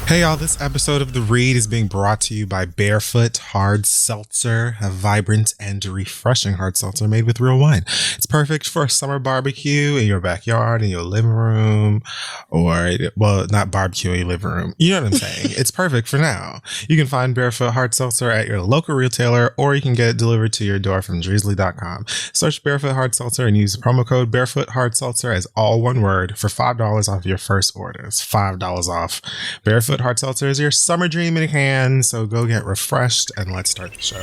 Hey y'all, this episode of The Read is being brought to you by Barefoot Hard Seltzer, a vibrant and refreshing hard seltzer made with real wine. It's perfect for a summer barbecue in your backyard, in your living room, or, well, not barbecue in your living room. You know what I'm saying? It's perfect for now. You can find Barefoot Hard Seltzer at your local retailer, or you can get it delivered to your door from drizzly.com. Search Barefoot Hard Seltzer and use the promo code Barefoot Hard Seltzer as all one word for $5 off your first order. It's $5 off. Barefoot Hard Seltzer is your summer dream in a can, so go get refreshed and let's start the show.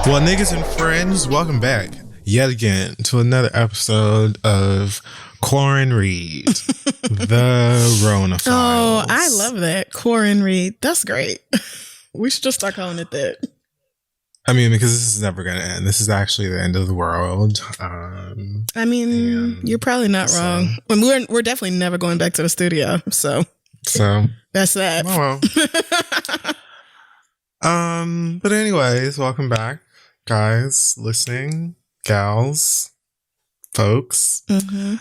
Well, niggas and friends, welcome back yet again to another episode of Quarren Read, the Rona Files. Oh, I love that. Quarren Read. That's great. We should just start calling it that. I mean, because this is never going to end. This is actually the end of the world. I mean, you're probably not wrong. We're definitely never going back to the studio. So that's that. Oh, well. But anyways, welcome back, guys, listening. Gals, folks. Mm-hmm.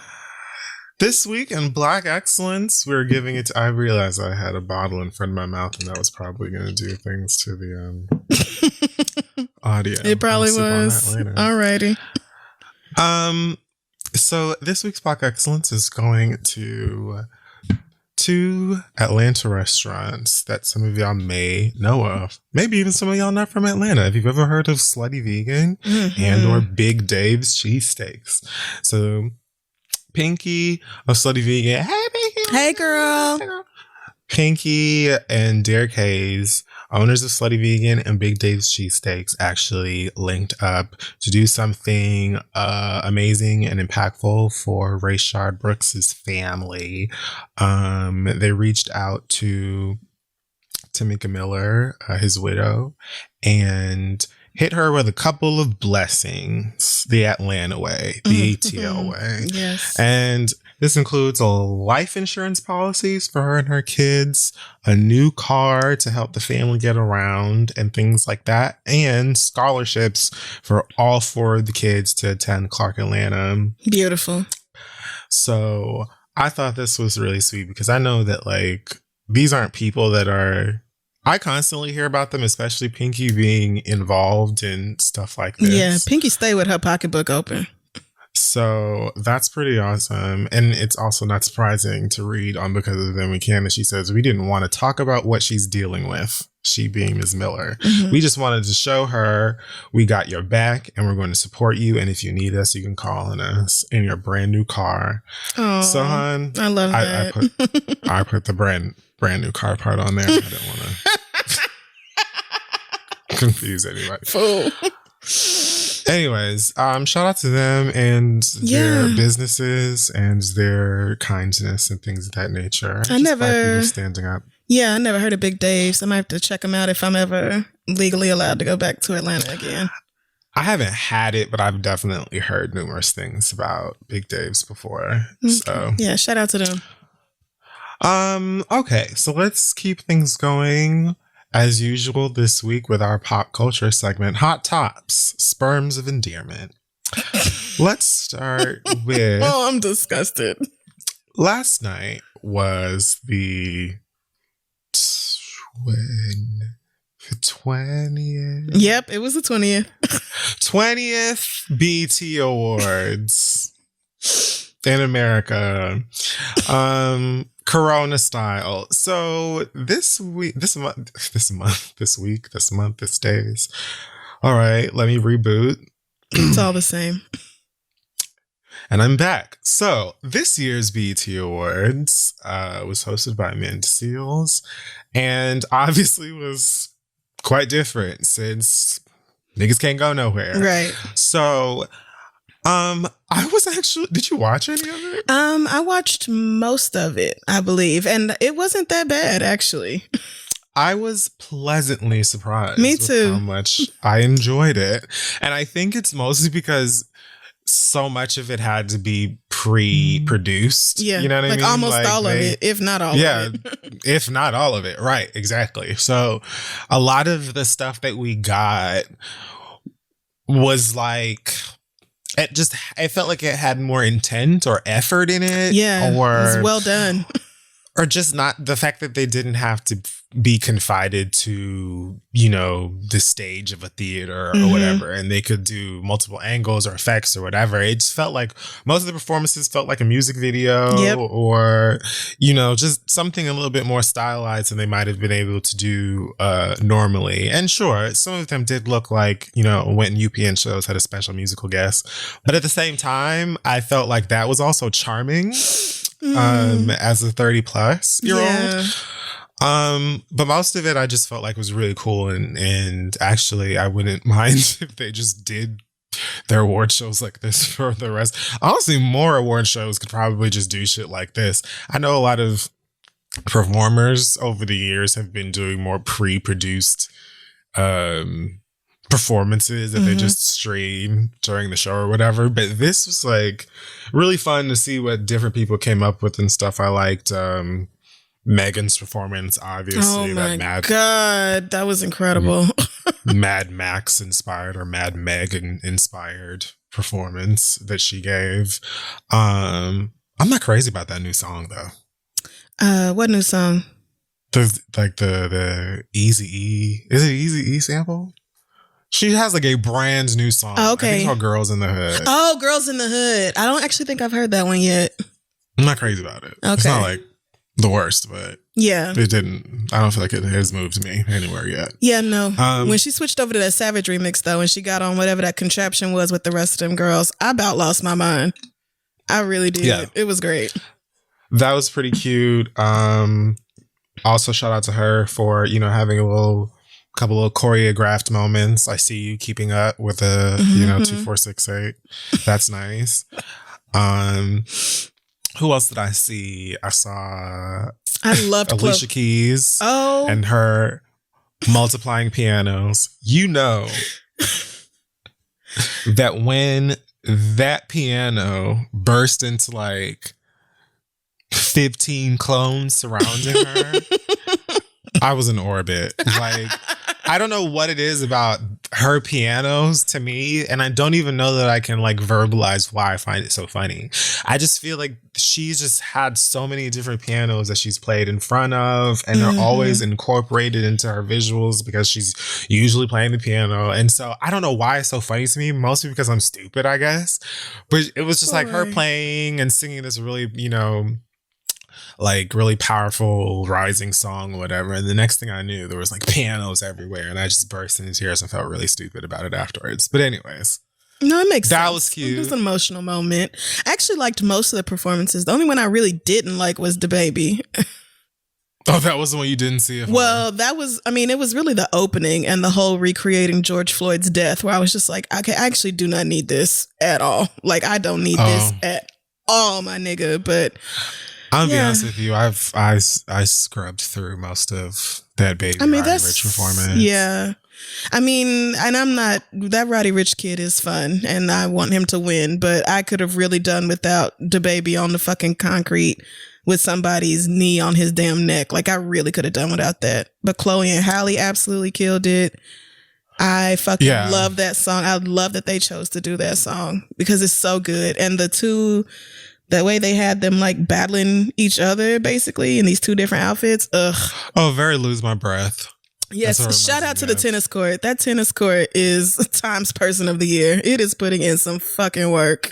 This week in Black Excellence, we're giving it to, I realized I had a bottle in front of my mouth and that was probably going to do things to the audio. It probably was. Alrighty. So this week's Black Excellence is going to two Atlanta restaurants that some of y'all may know of. Maybe even some of y'all not from Atlanta. If you've ever heard of Slutty Vegan and or Big Dave's Cheesesteaks. So Pinky of Slutty Vegan. Hey, Pinky. Hey, girl. Hey, girl. Pinky and Derek Hayes, owners of Slutty Vegan and Big Dave's Cheesesteaks, actually linked up to do something amazing and impactful for Rayshard Brooks's family. They reached out to Tamika Miller, his widow, and hit her with a couple of blessings the Atlanta way, the ATL way. Yes. And this includes a life insurance policies for her and her kids, a new car to help the family get around and things like that, and scholarships for all four of the kids to attend Clark Atlanta. Beautiful. So I thought this was really sweet because I know that like these aren't people that are, I constantly hear about them, especially Pinky being involved in stuff like this. Yeah, Pinky stay with her pocketbook open. So that's pretty awesome. And it's also not surprising to read on Because of Them We Can that she says, we didn't want to talk about what she's dealing with, she being Ms. Miller. Mm-hmm. We just wanted to show her we got your back and we're going to support you. And if you need us, you can call on us in your brand new car. Oh, so, hon, I love that. I put the brand new car part on there. I don't want to confuse anybody. Fool. Anyways, shout out to them and their businesses and their kindness and things of that nature. I never people standing up. Yeah, I never heard of Big Dave's. I might have to check them out if I'm ever legally allowed to go back to Atlanta again. I haven't had it, but I've definitely heard numerous things about Big Dave's before. Okay. So yeah, shout out to them. Okay, so let's keep things going. As usual this week with our pop culture segment, Hot Tops, Sperms of Endearment. Let's start with... Oh, I'm disgusted. Last night was the 20th? Yep, it was the 20th. 20th BT Awards in America. Corona style. So this days. All right, let me reboot. It's all the same. And I'm back. So this year's BET Awards was hosted by Amanda Seales and obviously was quite different since niggas can't go nowhere. Right. So I was actually, did you watch any of it? I watched most of it, I believe, and it wasn't that bad, actually. I was pleasantly surprised. Me too. With how much I enjoyed it. And I think it's mostly because so much of it had to be pre-produced. Yeah. You know what I mean? Almost like all of it, if not all of it. If not all of it. Right. Exactly. So a lot of the stuff that we got was like, it felt like it had more intent or effort in it. Yeah. It was well done. Or just not the fact that they didn't have to be confided to, you know, the stage of a theater or whatever, and they could do multiple angles or effects or whatever. It just felt like most of the performances felt like a music video or, you know, just something a little bit more stylized than they might have been able to do normally. And sure, some of them did look like, you know, when UPN shows had a special musical guest. But at the same time, I felt like that was also charming. As a 30-plus-year-old. But most of it I just felt like was really cool, and actually I wouldn't mind if they just did their award shows like this for the rest. Honestly, more award shows could probably just do shit like this. I know a lot of performers over the years have been doing more pre-produced performances that they just stream during the show or whatever, but this was like really fun to see what different people came up with and stuff. I liked Megan's performance, obviously. Oh my God, that was incredible. Mad Max inspired or Mad Megan inspired performance that she gave. I'm not crazy about that new song though. What new song? The Easy E. Is it Easy E sample? She has like a brand new song. Oh, okay. I think it's called Girls in the Hood. Oh, Girls in the Hood. I don't actually think I've heard that one yet. I'm not crazy about it. Okay. It's not like the worst, but yeah, it didn't. I don't feel like it has moved me anywhere yet. Yeah, no. When she switched over to that Savage remix though, and she got on whatever that contraption was with the rest of them girls, I about lost my mind. I really did. Yeah. It was great. That was pretty cute. Also shout out to her for, you know, having a couple of choreographed moments. I see you keeping up with a, you know, 2468. That's nice. Who else did I see? I loved Alicia Keys. Oh, and her multiplying pianos. You know that when that piano burst into like 15 clones surrounding her, I was in orbit. Like, I don't know what it is about her pianos to me, and I don't even know that I can like verbalize why I find it so funny. I just feel like she's just had so many different pianos that she's played in front of, and they're always incorporated into her visuals because she's usually playing the piano. And so I don't know why it's so funny to me, mostly because I'm stupid, I guess. But it was just like her playing and singing this really, you know, like really powerful rising song or whatever, and the next thing I knew there was like pianos everywhere, and I just burst into tears and felt really stupid about it afterwards. But anyways, no, it makes sense. That was cute. It was an emotional moment. I actually liked most of the performances. The only one I really didn't like was DaBaby. Oh, that was the one you didn't see it for? Well, that was, I mean, it was really the opening and the whole recreating George Floyd's death, where I was just like, okay, I actually do not need this at all. Like, I don't need this at all, my nigga. But I'll be honest with you, I scrubbed through most of that Baby Roddy Rich performance. Yeah. I mean, and I'm not, that Roddy Rich kid is fun and I want him to win, but I could have really done without DaBaby on the fucking concrete with somebody's knee on his damn neck. Like, I really could have done without that. But Chloe and Halle absolutely killed it. I fucking love that song. I love that they chose to do that song because it's so good. And the way they had them like battling each other basically in these two different outfits. Ugh. Oh, very Lose My Breath. Yes. Shout out to the tennis court. That tennis court is Times Person of the Year. It is putting in some fucking work.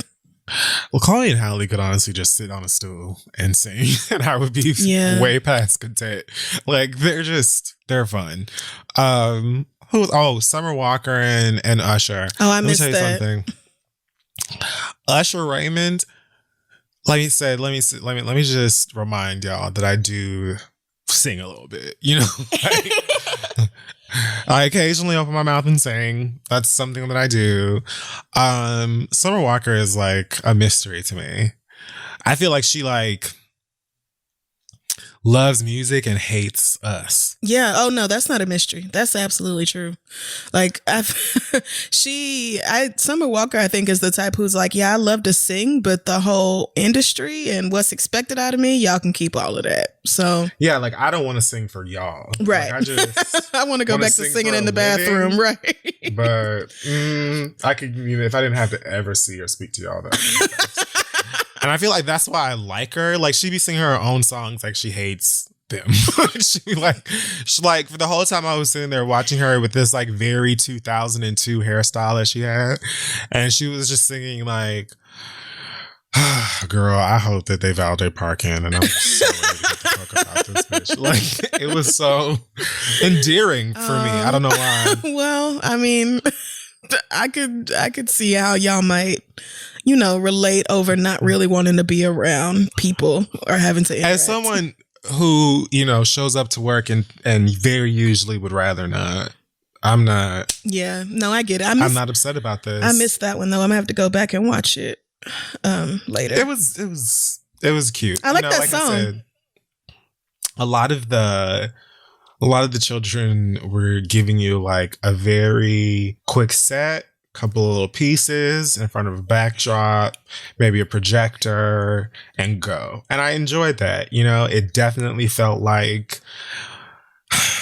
Well, Chloe and Halle could honestly just sit on a stool and sing, and I would be way past content. Like, they're fun. Summer Walker and Usher. Oh, I missed that. Let me tell you something. Usher Raymond. Let me just remind y'all that I do sing a little bit, you know. Like, I occasionally open my mouth and sing. That's something that I do. Summer Walker is like a mystery to me. I feel like she like loves music and hates us. Yeah. Oh no, that's not a mystery. That's absolutely true. Like Summer Walker, I think, is the type who's like, yeah, I love to sing, but the whole industry and what's expected out of me, y'all can keep all of that. So yeah, like I don't want to sing for y'all. Right. Like, I want to go back to singing in the bathroom. Right. But I could, if I didn't have to ever see or speak to y'all, that. And I feel like that's why I like her. Like, she be singing her own songs like she hates them. she like for the whole time I was sitting there watching her with this like very 2002 hairstyle that she had, and she was just singing like, girl, I hope that they validate Parkin, and I'm so ready to get the fuck about this bitch. Like, it was so endearing for me. I don't know why. Well, I mean, I could see how y'all might, relate over not really wanting to be around people or having to interact. As someone who, shows up to work and very usually would rather not. I'm not. Yeah, no, I get it. I'm not upset about this. I missed that one though. I'm gonna have to go back and watch it later. It was cute. I like that song. I said, a lot of the children were giving you like a very quick set, couple of little pieces in front of a backdrop, maybe a projector, and go. And I enjoyed that. It definitely felt like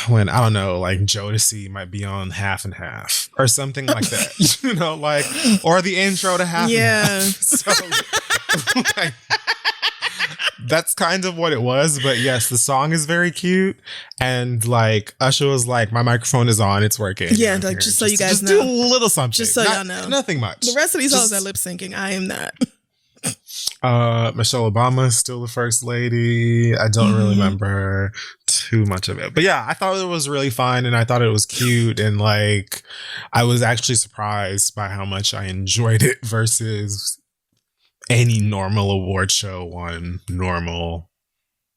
when, I don't know, like Jodeci might be on Half and Half or something like that, or the intro to Half and Half. So, like, that's kind of what it was. But yes, the song is very cute. And like Usher was like, my microphone is on, it's working. Yeah, like just so you guys know. Just do a little something. Just so y'all know. Nothing much. The rest of these hoes are lip syncing. I am not. Michelle Obama is still the first lady. I don't really remember too much of it. But yeah, I thought it was really fun and I thought it was cute. And like, I was actually surprised by how much I enjoyed it versus any normal award show on normal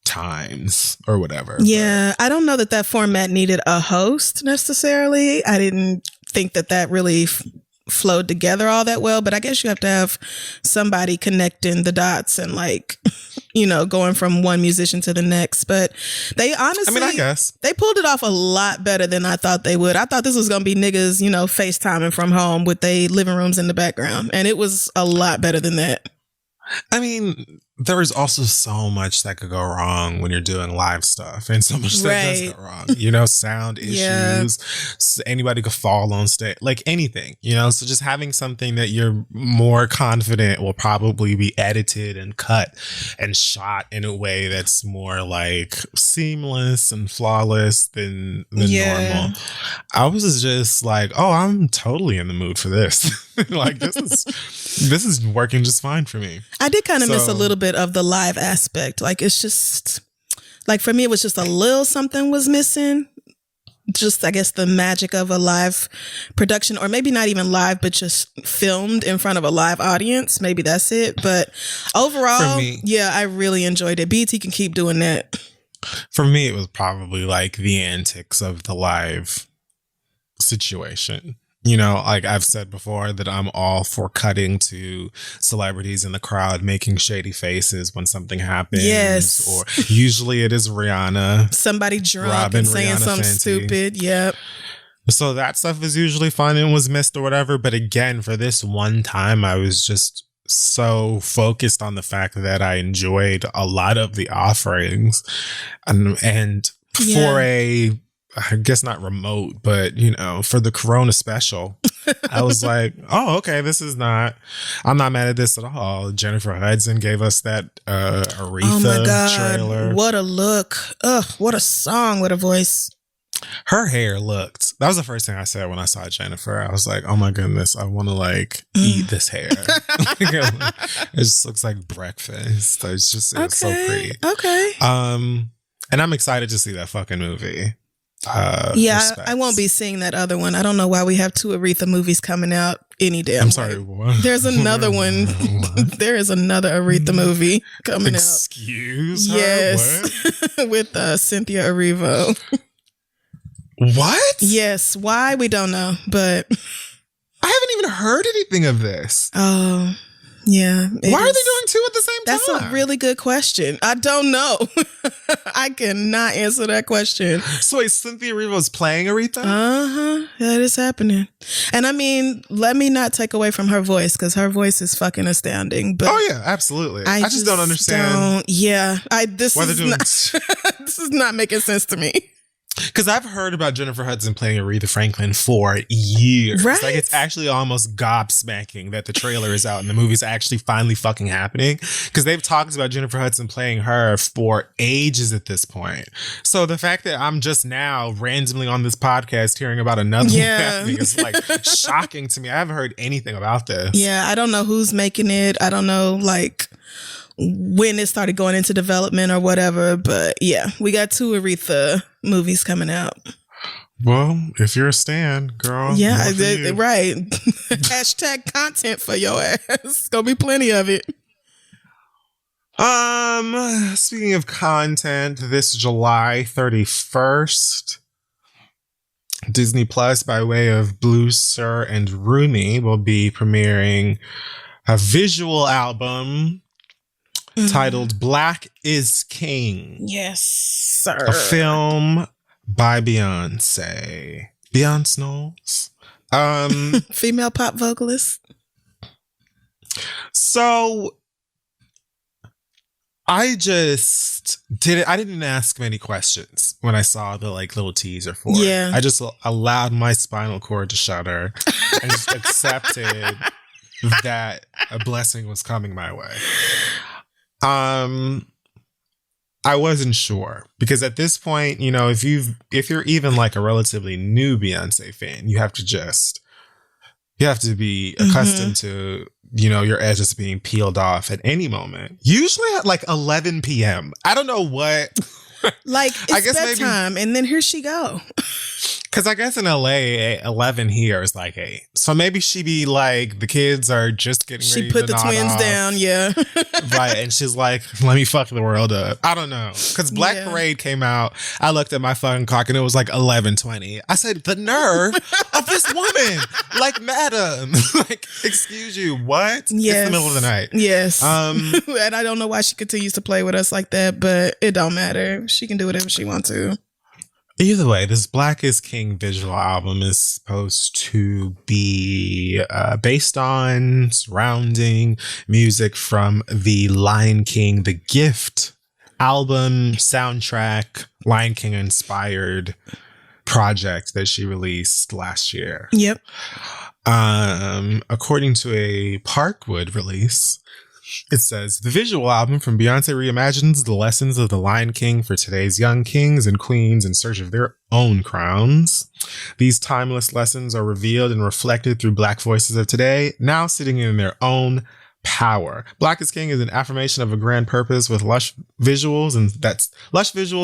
times or whatever. Yeah, I don't know that format needed a host necessarily. I didn't think that really flowed together all that well, but I guess you have to have somebody connecting the dots and like, going from one musician to the next. But they honestly, I guess they pulled it off a lot better than I thought they would. I thought this was going to be niggas, FaceTiming from home with their living rooms in the background. And it was a lot better than that. I mean, there is also so much that could go wrong when you're doing live stuff, and so much that does go wrong. Sound issues. Anybody could fall on stage, like anything. So just having something that you're more confident will probably be edited and cut and shot in a way that's more like seamless and flawless than normal. I was just like, oh, I'm totally in the mood for this. Like this is working just fine for me. I did kind of miss a little bit of the live aspect. Like, it's just like, for me, it was just a little something was missing. Just, I guess, the magic of a live production, or maybe not even live, but just filmed in front of a live audience. Maybe that's it. But overall, yeah, I really enjoyed it. BET can keep doing that. For me, it was probably like the antics of the live situation. Like I've said before that I'm all for cutting to celebrities in the crowd making shady faces when something happens. Yes. Or usually it is Rihanna. Somebody drunk and saying something stupid. Yep. So that stuff is usually fun and was missed or whatever. But again, for this one time, I was just so focused on the fact that I enjoyed a lot of the offerings and for I guess not remote, but for the Corona special, I was like, oh, okay, I'm not mad at this at all. Jennifer Hudson gave us that Aretha trailer. What a look. Ugh, what a song, what a voice. Her hair that was the first thing I said when I saw Jennifer. I was like, oh my goodness, I want to like eat this hair. It just looks like breakfast. It's so pretty. Okay. And I'm excited to see that fucking movie. I won't be seeing that other one. I don't know why we have two Aretha movies coming out any damn I'm sorry, what? There's another one. There is another Aretha movie coming Excuse out. her? Yes. What? With Cynthia Erivo. What? Yes. Why? We don't know, but I haven't even heard anything of this. Oh, Yeah. Why are they doing two at the same time? That's a really good question. I don't know. I cannot answer that question. So wait, Cynthia Erivo's playing Aretha? That is happening. And I mean, let me not take away from her voice, because her voice is fucking astounding. But oh yeah, absolutely. I just don't understand. This is not making sense to me. Because I've heard about Jennifer Hudson playing Aretha Franklin for years. Right? Like, it's actually almost gobsmacking that the trailer is out and the movie's actually finally fucking happening. Because they've talked about Jennifer Hudson playing her for ages at this point. So the fact that I'm just now randomly on this podcast hearing about another one happening is like shocking to me. I haven't heard anything about this. Yeah, I don't know who's making it. I don't know, like, when it started going into development or whatever, but yeah, we got 2 Aretha movies coming out. Well, if you're a stan, girl, yeah, right. Hashtag content for your ass. Gonna be plenty of it. Speaking of content, this July 31st, Disney Plus, by way of Blue Sir and Rooney, will be premiering a visual album titled Black is King. Yes, sir. A film by Beyonce. Beyonce Knowles. Female pop vocalist. So I just I didn't ask many questions when I saw the like little teaser for it. I just allowed my spinal cord to shudder and just accepted that a blessing was coming my way. I wasn't sure, because at this point, you know, if you're even like a relatively new Beyonce fan, you have to be accustomed to, you know, your edges being peeled off at any moment. Usually at like 11 p.m. I don't know what. Like, it's I guess bedtime, and then here she go. Because I guess in LA, 11 here is like 8. So maybe she be like, the kids are just getting ready to She put the twins off. down, yeah. Right, and she's like, let me fuck the world up. I don't know. Because Black Parade came out. I looked at my fucking clock and it was like 11:20. I said, the nerve of this woman. Like, madam. Like, excuse you, what? Yes. It's the middle of the night. Yes. And I don't know why she continues to play with us like that, but it don't matter. She can do whatever she wants to. Either way, this Black is King visual album is supposed to be based on surrounding music from the Lion King, The Gift album soundtrack, Lion King inspired project that she released last year. Yep. According to a Parkwood release, it says, the visual album from Beyonce reimagines the lessons of the Lion King for today's young kings and queens in search of their own crowns. These timeless lessons are revealed and reflected through Black voices of today, now sitting in their own power. Black is King is an affirmation of a grand purpose with lush visuals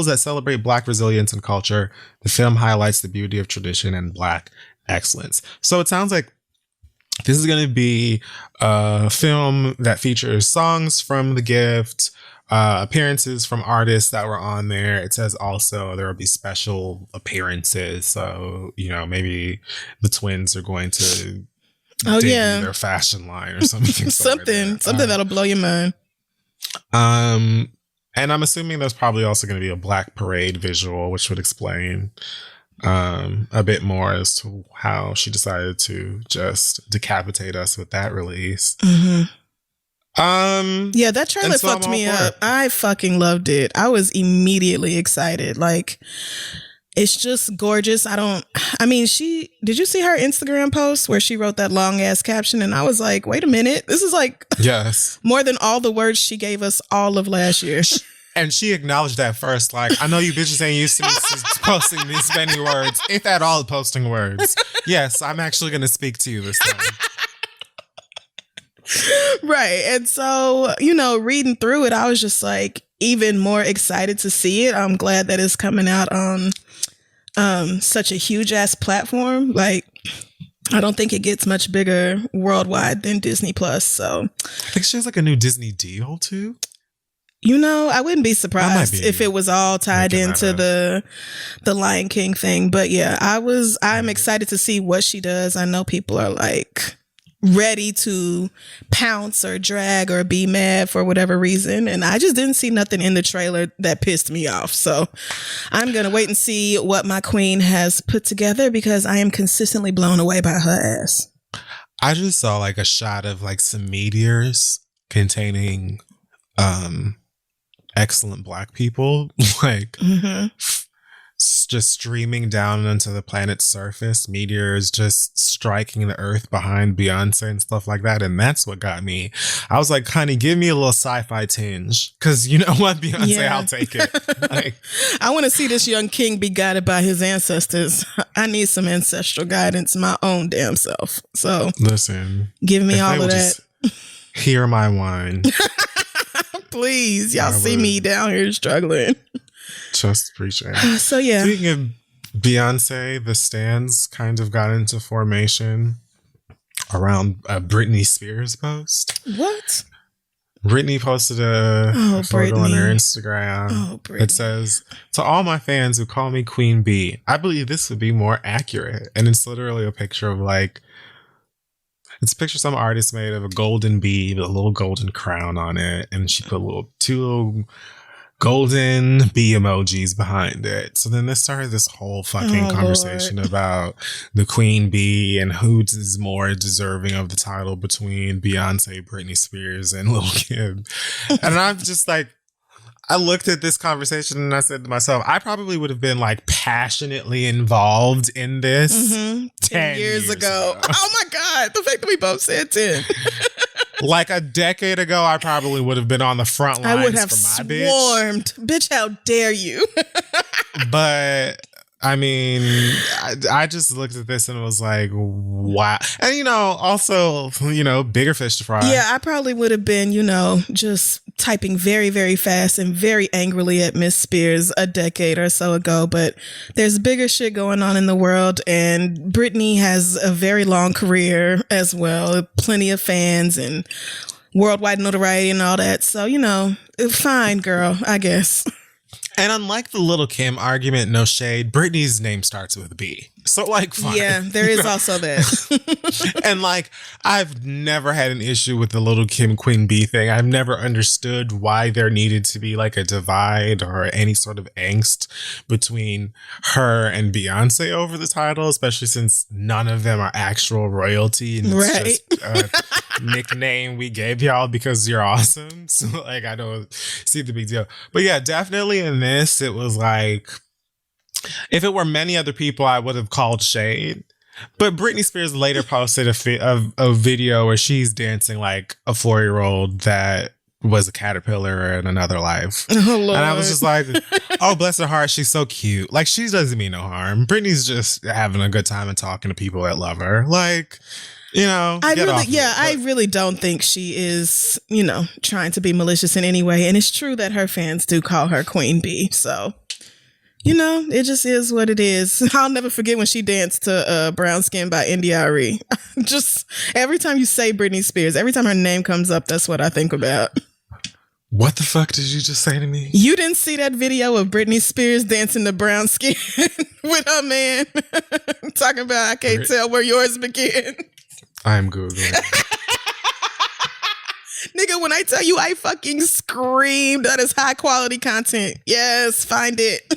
that celebrate Black resilience and culture. The film highlights the beauty of tradition and Black excellence. So it sounds like this is going to be a film that features songs from The Gift, appearances from artists that were on there. It says also there will be special appearances. So, you know, maybe the twins are going to debut their fashion line or something. something that'll blow your mind. And I'm assuming there's probably also going to be a Black Parade visual, which would explain a bit more as to how she decided to just decapitate us with that release. Yeah, that trailer fucked me up. I fucking loved it. I was immediately excited. Like, it's just gorgeous. Did you see her Instagram post where she wrote that long ass caption? And I was like, wait a minute, this is like more than all the words she gave us all of last year. And she acknowledged that first, like, I know you bitches ain't used to me posting these many words, if at all posting words. Yes, I'm actually going to speak to you this time. Right. And so, you know, reading through it, I was just like even more excited to see it. I'm glad that it's coming out on such a huge ass platform. Like, I don't think it gets much bigger worldwide than Disney Plus. So I think she has like a new Disney deal too. You know, I wouldn't be surprised if it was all tied into the Lion King thing. But yeah, I'm excited to see what she does. I know people are like ready to pounce or drag or be mad for whatever reason. And I just didn't see nothing in the trailer that pissed me off. So I'm going to wait and see what my queen has put together because I am consistently blown away by her ass. I just saw like a shot of like some meteors containing excellent Black people, like just streaming down into the planet's surface, meteors just striking the earth behind Beyonce and stuff like that. And that's what got me. I was like, honey, give me a little sci-fi tinge. Cause you know what, Beyonce, I'll take it. Like, I want to see this young king be guided by his ancestors. I need some ancestral guidance my own damn self. So listen, give me all of that. Hear my whine. Please, y'all see me down here struggling. Just appreciate. So yeah. Speaking of Beyonce, the stands kind of got into formation around a Britney Spears post. What? Britney posted a photo on her Instagram. It says, "To all my fans who call me Queen Bee, I believe this would be more accurate." And it's literally a picture of like, it's a picture some artist made of a golden bee with a little golden crown on it. And she put two little golden bee emojis behind it. So then this started this whole fucking conversation about the queen bee and who is more deserving of the title between Beyonce, Britney Spears, and Lil Kim. And I'm just like, I looked at this conversation and I said to myself, I probably would have been like passionately involved in this 10 years ago. Oh my God. The fact that we both said 10. Like a decade ago, I probably would have been on the front lines. I would have for my swarmed. Bitch, how dare you? But I mean, I just looked at this and was like, wow. And, you know, also, you know, bigger fish to fry. Yeah, I probably would have been, you know, just typing very, very fast and very angrily at Miss Spears a decade or so ago. But there's bigger shit going on in the world. And Britney has a very long career as well. Plenty of fans and worldwide notoriety and all that. So, you know, fine, girl, I guess. And unlike the Lil Kim argument, no shade, Britney's name starts with B. So, like, fine. Yeah, there is also that. And, like, I've never had an issue with the Lil Kim Queen Bee thing. I've never understood why there needed to be, like, a divide or any sort of angst between her and Beyonce over the title, especially since none of them are actual royalty. And it's just a nickname we gave y'all because you're awesome. So, like, I don't see the big deal. But, yeah, definitely in this, it was like, if it were many other people, I would have called shade. But Britney Spears later posted a video where she's dancing like a 4-year-old that was a caterpillar in another life. Oh, Lord. And I was just like, oh, bless her heart, she's so cute. Like, she doesn't mean no harm. Britney's just having a good time and talking to people that love her. Like, you know, I really don't think she is, you know, trying to be malicious in any way. And it's true that her fans do call her Queen Bee. So, you know, it just is what it is. I'll never forget when she danced to Brown Skin by India.Arie. Just every time you say Britney Spears, every time her name comes up, that's what I think about. What the fuck did you just say to me? You didn't see that video of Britney Spears dancing to Brown Skin with her man? Talking about, I can't tell where yours begins. I'm Googling. Nigga, when I tell you I fucking screamed, that is high quality content. Yes, find it.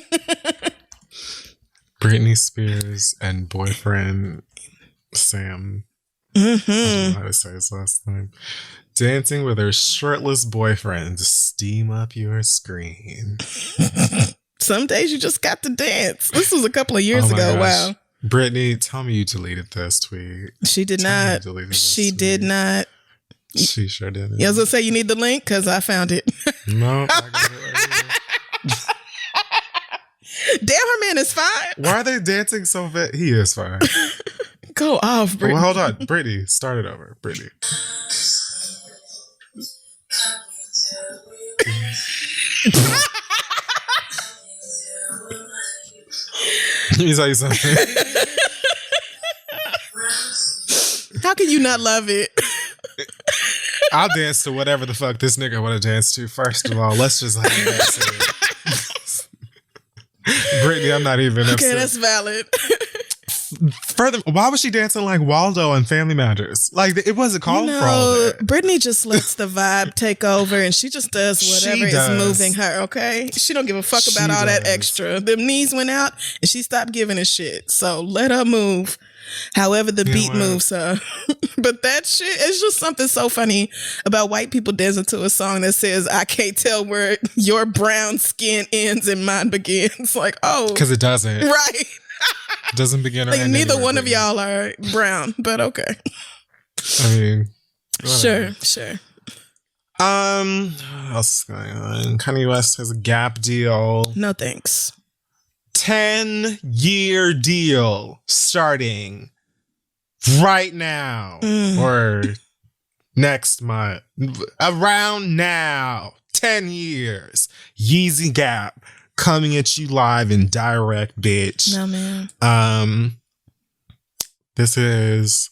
Britney Spears and boyfriend Sam. I don't know how to say his last name. Dancing with her shirtless boyfriend to steam up your screen. Some days you just got to dance. This was a couple of years ago. Gosh. Wow. Brittany, tell me you deleted this tweet. She did not. She did not. She sure didn't. Yeah, I was going to say you need the link because I found it. No, I got it right here. Damn, her man is fine. Why are they dancing so fast? He is fine. Go off, Brittany. Well, hold on. Brittany, start it over. Brittany. Let me tell you something. How can you not love it? I'll dance to whatever the fuck this nigga want to dance to. First of all, let's just let that sit. Brittany, I'm not even upset. Okay, that's valid. Further, why was she dancing like Waldo on Family Matters? Like, it wasn't called for all that. Brittany just lets the vibe take over, and she just does whatever is moving her. Okay, she don't give a fuck about all that extra. Them knees went out, and she stopped giving a shit. So let her move. However the beat moves her. But that shit is just something so funny about white people dancing to a song that says, I can't tell where your brown skin ends and mine begins. Like, oh. Because it doesn't. Right. It doesn't begin or like, end neither one anywhere. of y'all are brown, but okay. I mean. Whatever. Sure. What else is going on? Kanye West has a Gap deal. No thanks. 10-year deal starting right now or next month. Around now. 10 years. Yeezy Gap coming at you live and direct, bitch. No, man. This is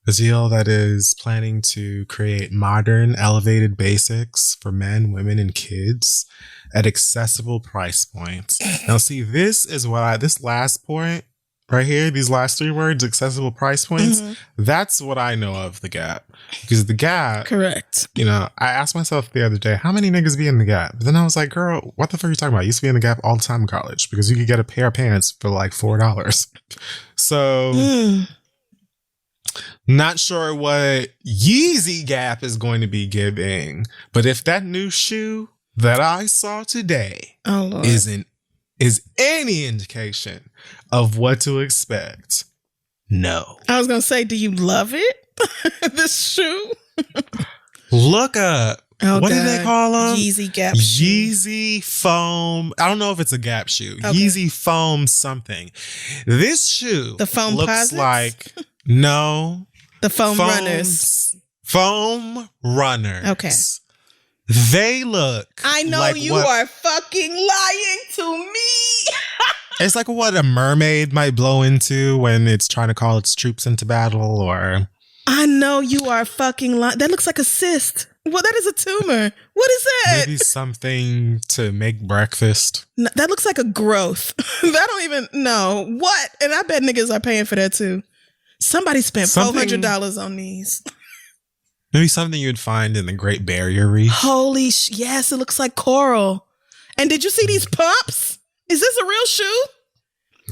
a deal that is planning to create modern, elevated basics for men, women, and kids at accessible price points. Now, see, this is what this last point right here, these last 3 words, accessible price points, that's what I know of the Gap. Because the Gap, correct. You know, I asked myself the other day, how many niggas be in the Gap? But then I was like, girl, what the fuck are you talking about? I used to be in the Gap all the time in college because you could get a pair of pants for like $4. So, not sure what Yeezy Gap is going to be giving, but if that new shoe that I saw today is any indication of what to expect, no. I was going to say, do you love it? This shoe? Look up. What do they call them? Yeezy Gap Yeezy Foam. I don't know if it's a Gap shoe. Okay. Yeezy Foam something. This shoe the foam looks posits? like, no. The foam runners. Foam runners. Okay. They look. I know like you are fucking lying to me. It's like what a mermaid might blow into when it's trying to call its troops into battle, or. I know you are fucking lying. That looks like a cyst. Well, that is a tumor. What is that? Maybe something to make breakfast. No, that looks like a growth. I don't even know. What? And I bet niggas are paying for that too. Somebody spent $400 on these. Maybe something you'd find in the Great Barrier Reef. Holy yes, it looks like coral. And did you see these pumps? Is this a real shoe?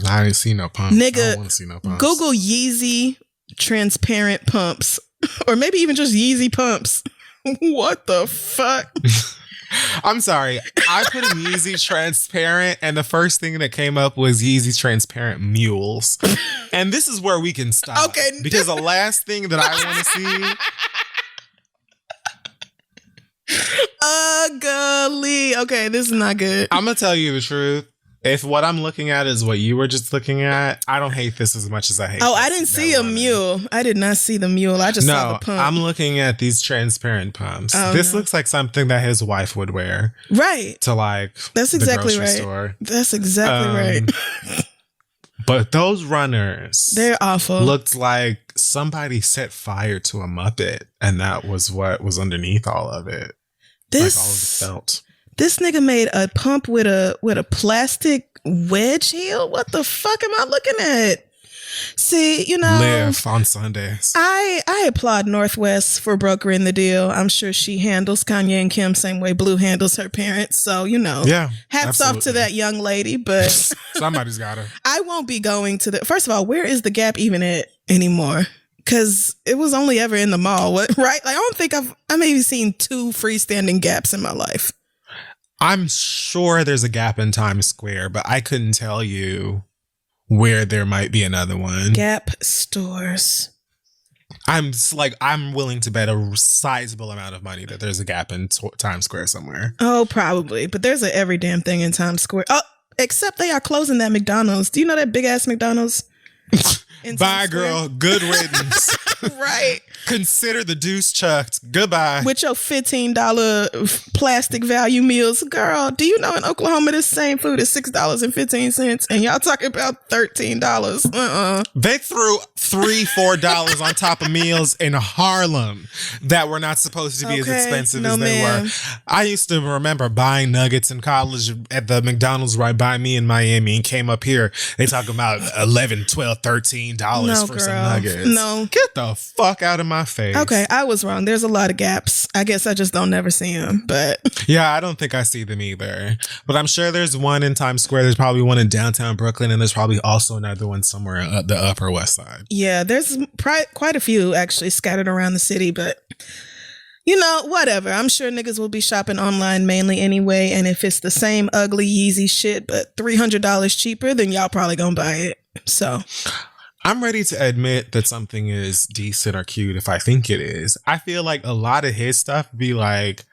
I didn't see no pumps. Nigga, I don't want to see no pumps. Google Yeezy transparent pumps. Or maybe even just Yeezy pumps. What the fuck? I'm sorry. I put in Yeezy transparent and the first thing that came up was Yeezy transparent mules. And this is where we can stop. Okay. Because the last thing that I want to see. Ugly. Okay, this is not good. I'm going to tell you the truth. If what I'm looking at is what you were just looking at, I don't hate this as much as I hate this. I didn't see a mule. I did not see the mule. I just saw the pump. I'm looking at these transparent pumps. This looks like something that his wife would wear. Right. To like That's exactly the grocery right. store. That's exactly right. But those runners, they're awful. Looked like somebody set fire to a Muppet, and that was what was underneath all of it. This like all of the felt. This nigga made a pump with a plastic wedge heel. What the fuck am I looking at? See, you know, live on Sundays. I applaud Northwest for brokering the deal. I'm sure she handles Kanye and Kim same way Blue handles her parents. So, you know, yeah, hats off to that young lady. But somebody's got her. I won't be going to the. First of all, where is the Gap even at anymore? Because it was only ever in the mall, right? Like I don't think I maybe seen 2 freestanding Gaps in my life. I'm sure there's a Gap in Times Square, but I couldn't tell you where there might be another one. Gap stores. I'm willing to bet a sizable amount of money that there's a Gap in Times Square somewhere. Oh, probably. But there's every damn thing in Times Square. Oh, except they are closing that McDonald's. Do you know that big ass McDonald's? Bye, girl. Good riddance. Right. Consider the deuce chucked. Goodbye. With your $15 plastic value meals. Girl, do you know in Oklahoma this same food is $6.15 and y'all talking about $13? They threw $3-4 on top of meals in Harlem that were not supposed to be as expensive as they were. I used to remember buying nuggets in college at the McDonald's right by me in Miami, and came up here. They talk about $11, $12, $13 for some nuggets. No. Get the fuck out of my face. Okay, I was wrong. There's a lot of gaps. I guess I just don't never see them, but yeah, I don't think I see them either. But I'm sure there's one in Times Square. There's probably one in downtown Brooklyn, and there's probably also another one somewhere at the Upper West Side. Yeah, there's quite a few actually scattered around the city, but you know, whatever. I'm sure niggas will be shopping online mainly anyway, and if it's the same ugly Yeezy shit but $300 cheaper, then y'all probably gonna buy it. So I'm ready to admit that something is decent or cute if I think it is. I feel like a lot of his stuff be like,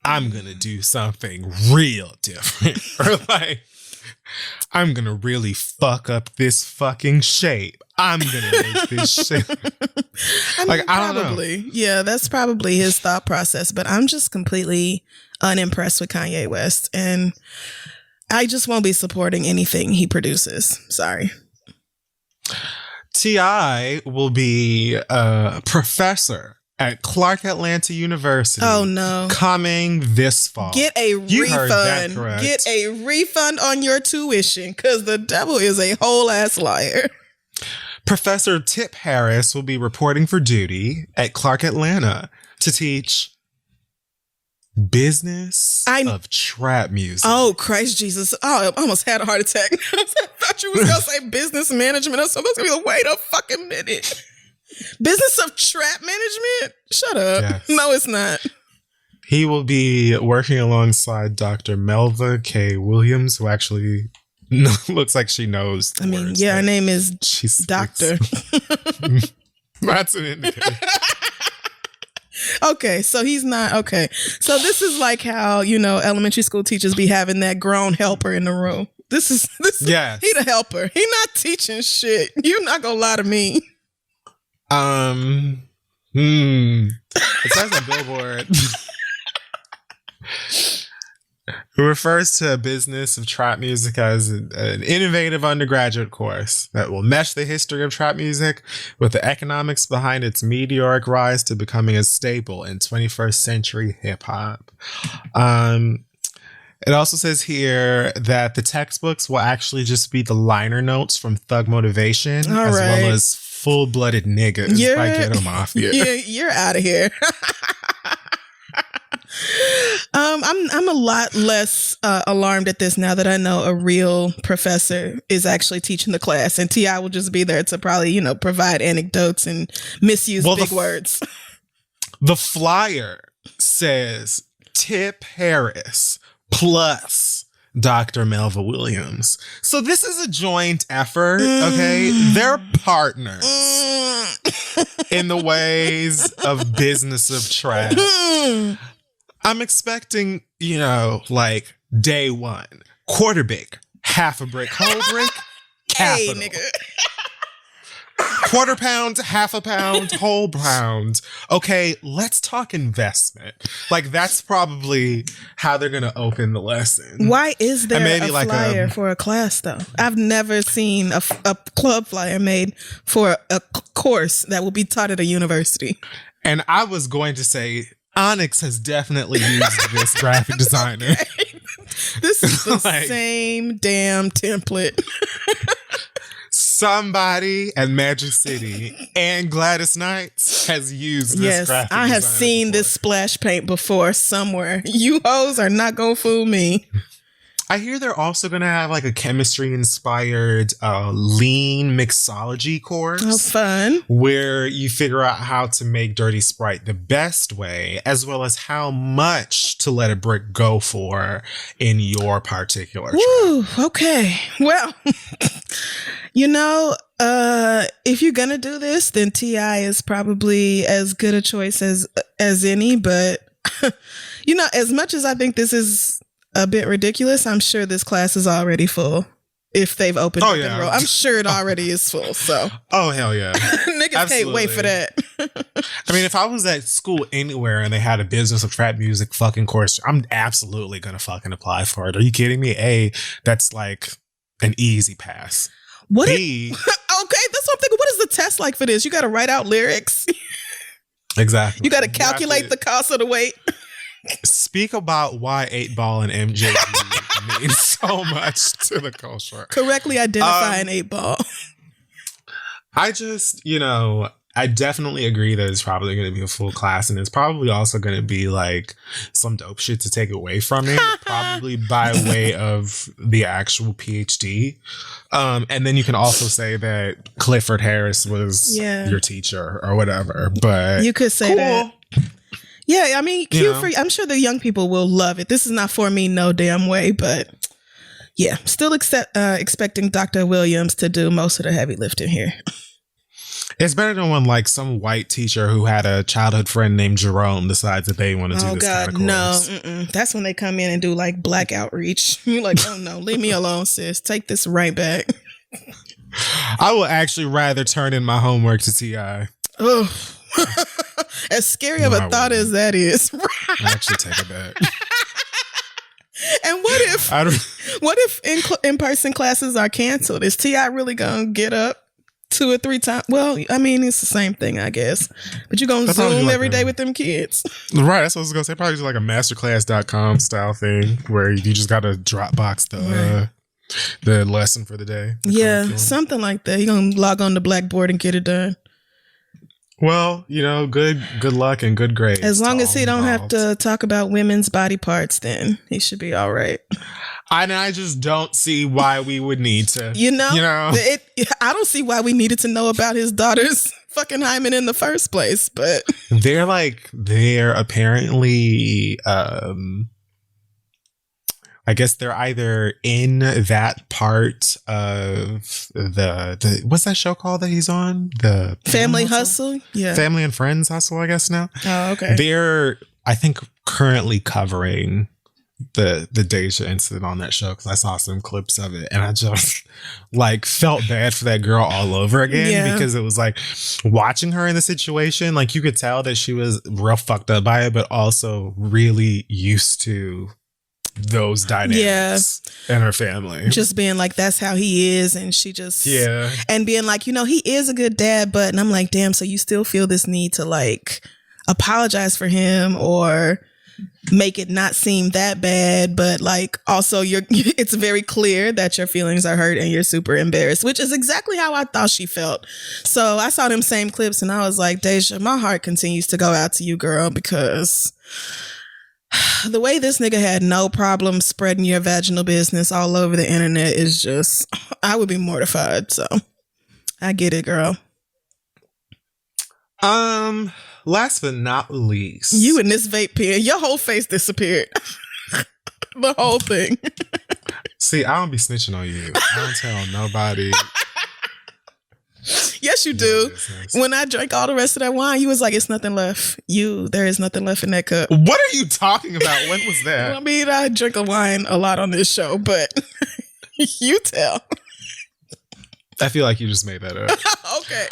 I'm gonna do something real different. Or like, I'm gonna really fuck up this fucking shape. I'm gonna make this shit. I don't know. Yeah, that's probably his thought process. But I'm just completely unimpressed with Kanye West, and I just won't be supporting anything he produces. Sorry. T.I. will be a professor at Clark Atlanta University. Oh no! Coming this fall. Get a you refund. Heard that correct. Get a refund on your tuition, because the devil is a whole ass liar. Professor Tip Harris will be reporting for duty at Clark Atlanta to teach business of trap music. Oh, Christ Jesus. Oh, I almost had a heart attack. I thought you was going to say business management or something. I was going to be like, wait a fucking minute. Business of trap management? Shut up. Yes. No, it's not. He will be working alongside Dr. Melva K. Williams, who actually looks like she knows. I mean, yeah, her name is Doctor. That's an indicator. Okay, so he's not okay. So this is like how, you know, elementary school teachers be having that grown helper in the room. This is yes. He the helper. He not teaching shit. You're not gonna lie to me. It says on Billboard. Who refers to a business of trap music as an innovative undergraduate course that will mesh the history of trap music with the economics behind its meteoric rise to becoming a staple in 21st century hip hop. It also says here that the textbooks will actually just be the liner notes from Thug Motivation, as well as Full-Blooded Niggas by Ghetto Mafia. You're out of here. I'm a lot less alarmed at this now that I know a real professor is actually teaching the class, and T.I. will just be there to probably, you know, provide anecdotes and misuse big words. The flyer says Tip Harris plus Dr. Melva Williams. So this is a joint effort, okay? They're partners in the ways of business of trap. I'm expecting, you know, like day one, quarter brick, half a brick, whole brick, capital. Hey, nigga. Quarter pound, half a pound, whole pound. Okay, let's talk investment. Like, that's probably how they're going to open the lesson. Why is there a flyer for a class, though? I've never seen a club flyer made for a course that will be taught at a university. And I was going to say, Onyx has definitely used this graphic designer. Okay. This is the same damn template. Somebody at Magic City and Gladys Knights has used this graphic designer. I have seen this splash paint before somewhere. You hoes are not gonna fool me. I hear they're also going to have like a chemistry inspired lean mixology course. Oh, fun. Where you figure out how to make Dirty Sprite the best way, as well as how much to let a brick go for in your particular Woo, okay. Well, you know, if you're going to do this, then T.I. is probably as good a choice as any. But, you know, as much as I think this is a bit ridiculous, I'm sure this class is already full. if they've opened Oh, up yeah. and roll. I'm sure it already is full. So Oh, hell yeah. niggas can't wait for that. I mean, if I was at school anywhere and they had a business of trap music fucking course, I'm absolutely gonna fucking apply for it. Are you kidding me? A, that's like an easy pass. What? B, Okay, that's what I'm thinking. What is the test like for this? You got to write out lyrics. exactly. You got to calculate the cost of the weight. Speak about why 8 Ball and MJG mean so much to the culture. Correctly identify an 8-ball. I just, I definitely agree that it's probably going to be a full class, and it's probably also going to be like some dope shit to take away from it, probably by way of the actual PhD. And then you can also say that Clifford Harris was your teacher or whatever. But you could say that. Yeah, I mean, I'm sure the young people will love it. This is not for me, no damn way, but yeah, still expecting Dr. Williams to do most of the heavy lifting here. It's better than when like some white teacher who had a childhood friend named Jerome decides that they want to do this kind of course. No. That's when they come in and do like black outreach. You're like, oh no, leave me alone, sis. Take this right back. I would actually rather turn in my homework to T.I. Oh. As scary of a thought as that is. I actually take it back. And what if in-person classes are canceled? Is T.I. really gonna get up 2 or 3 times? Well, I mean, it's the same thing, I guess. But you're gonna Zoom every day with them kids. Right, that's what I was gonna say. Probably just like a masterclass.com style thing where you just gotta Dropbox the lesson for the day. Yeah, something like that. You're gonna log on to Blackboard and get it done. Well, good luck and good grades. As long as he don't have to talk about women's body parts, then he should be all right. I just don't see why we would need to. I don't see why we needed to know about his daughter's fucking hymen in the first place. But they're apparently, I guess they're either in that part of the what's that show called that he's on? The Family Hustle? Yeah. Family and Friends Hustle, I guess now. Oh, okay. They're, I think, currently covering the Deja incident on that show because I saw some clips of it and I just like felt bad for that girl all over again because it was like watching her in the situation, like you could tell that she was real fucked up by it, but also really used to those dynamics in her family. Just being like, that's how he is. And she just, and being like, he is a good dad, but, and I'm like, damn, so you still feel this need to like apologize for him or make it not seem that bad, but like also it's very clear that your feelings are hurt and you're super embarrassed, which is exactly how I thought she felt. So I saw them same clips and I was like, Deja, my heart continues to go out to you, girl, because the way this nigga had no problem spreading your vaginal business all over the internet is just, I would be mortified. So I get it, girl. Last but not least, you and this vape pen, your whole face disappeared. The whole thing. See, I don't be snitching on you. I don't tell nobody. Yes, you do. When I drank all the rest of that wine, you was like, it's nothing left. There is nothing left in that cup. What are you talking about? When was that? I mean, I drink a wine a lot on this show, but you tell. I feel like you just made that up. Okay.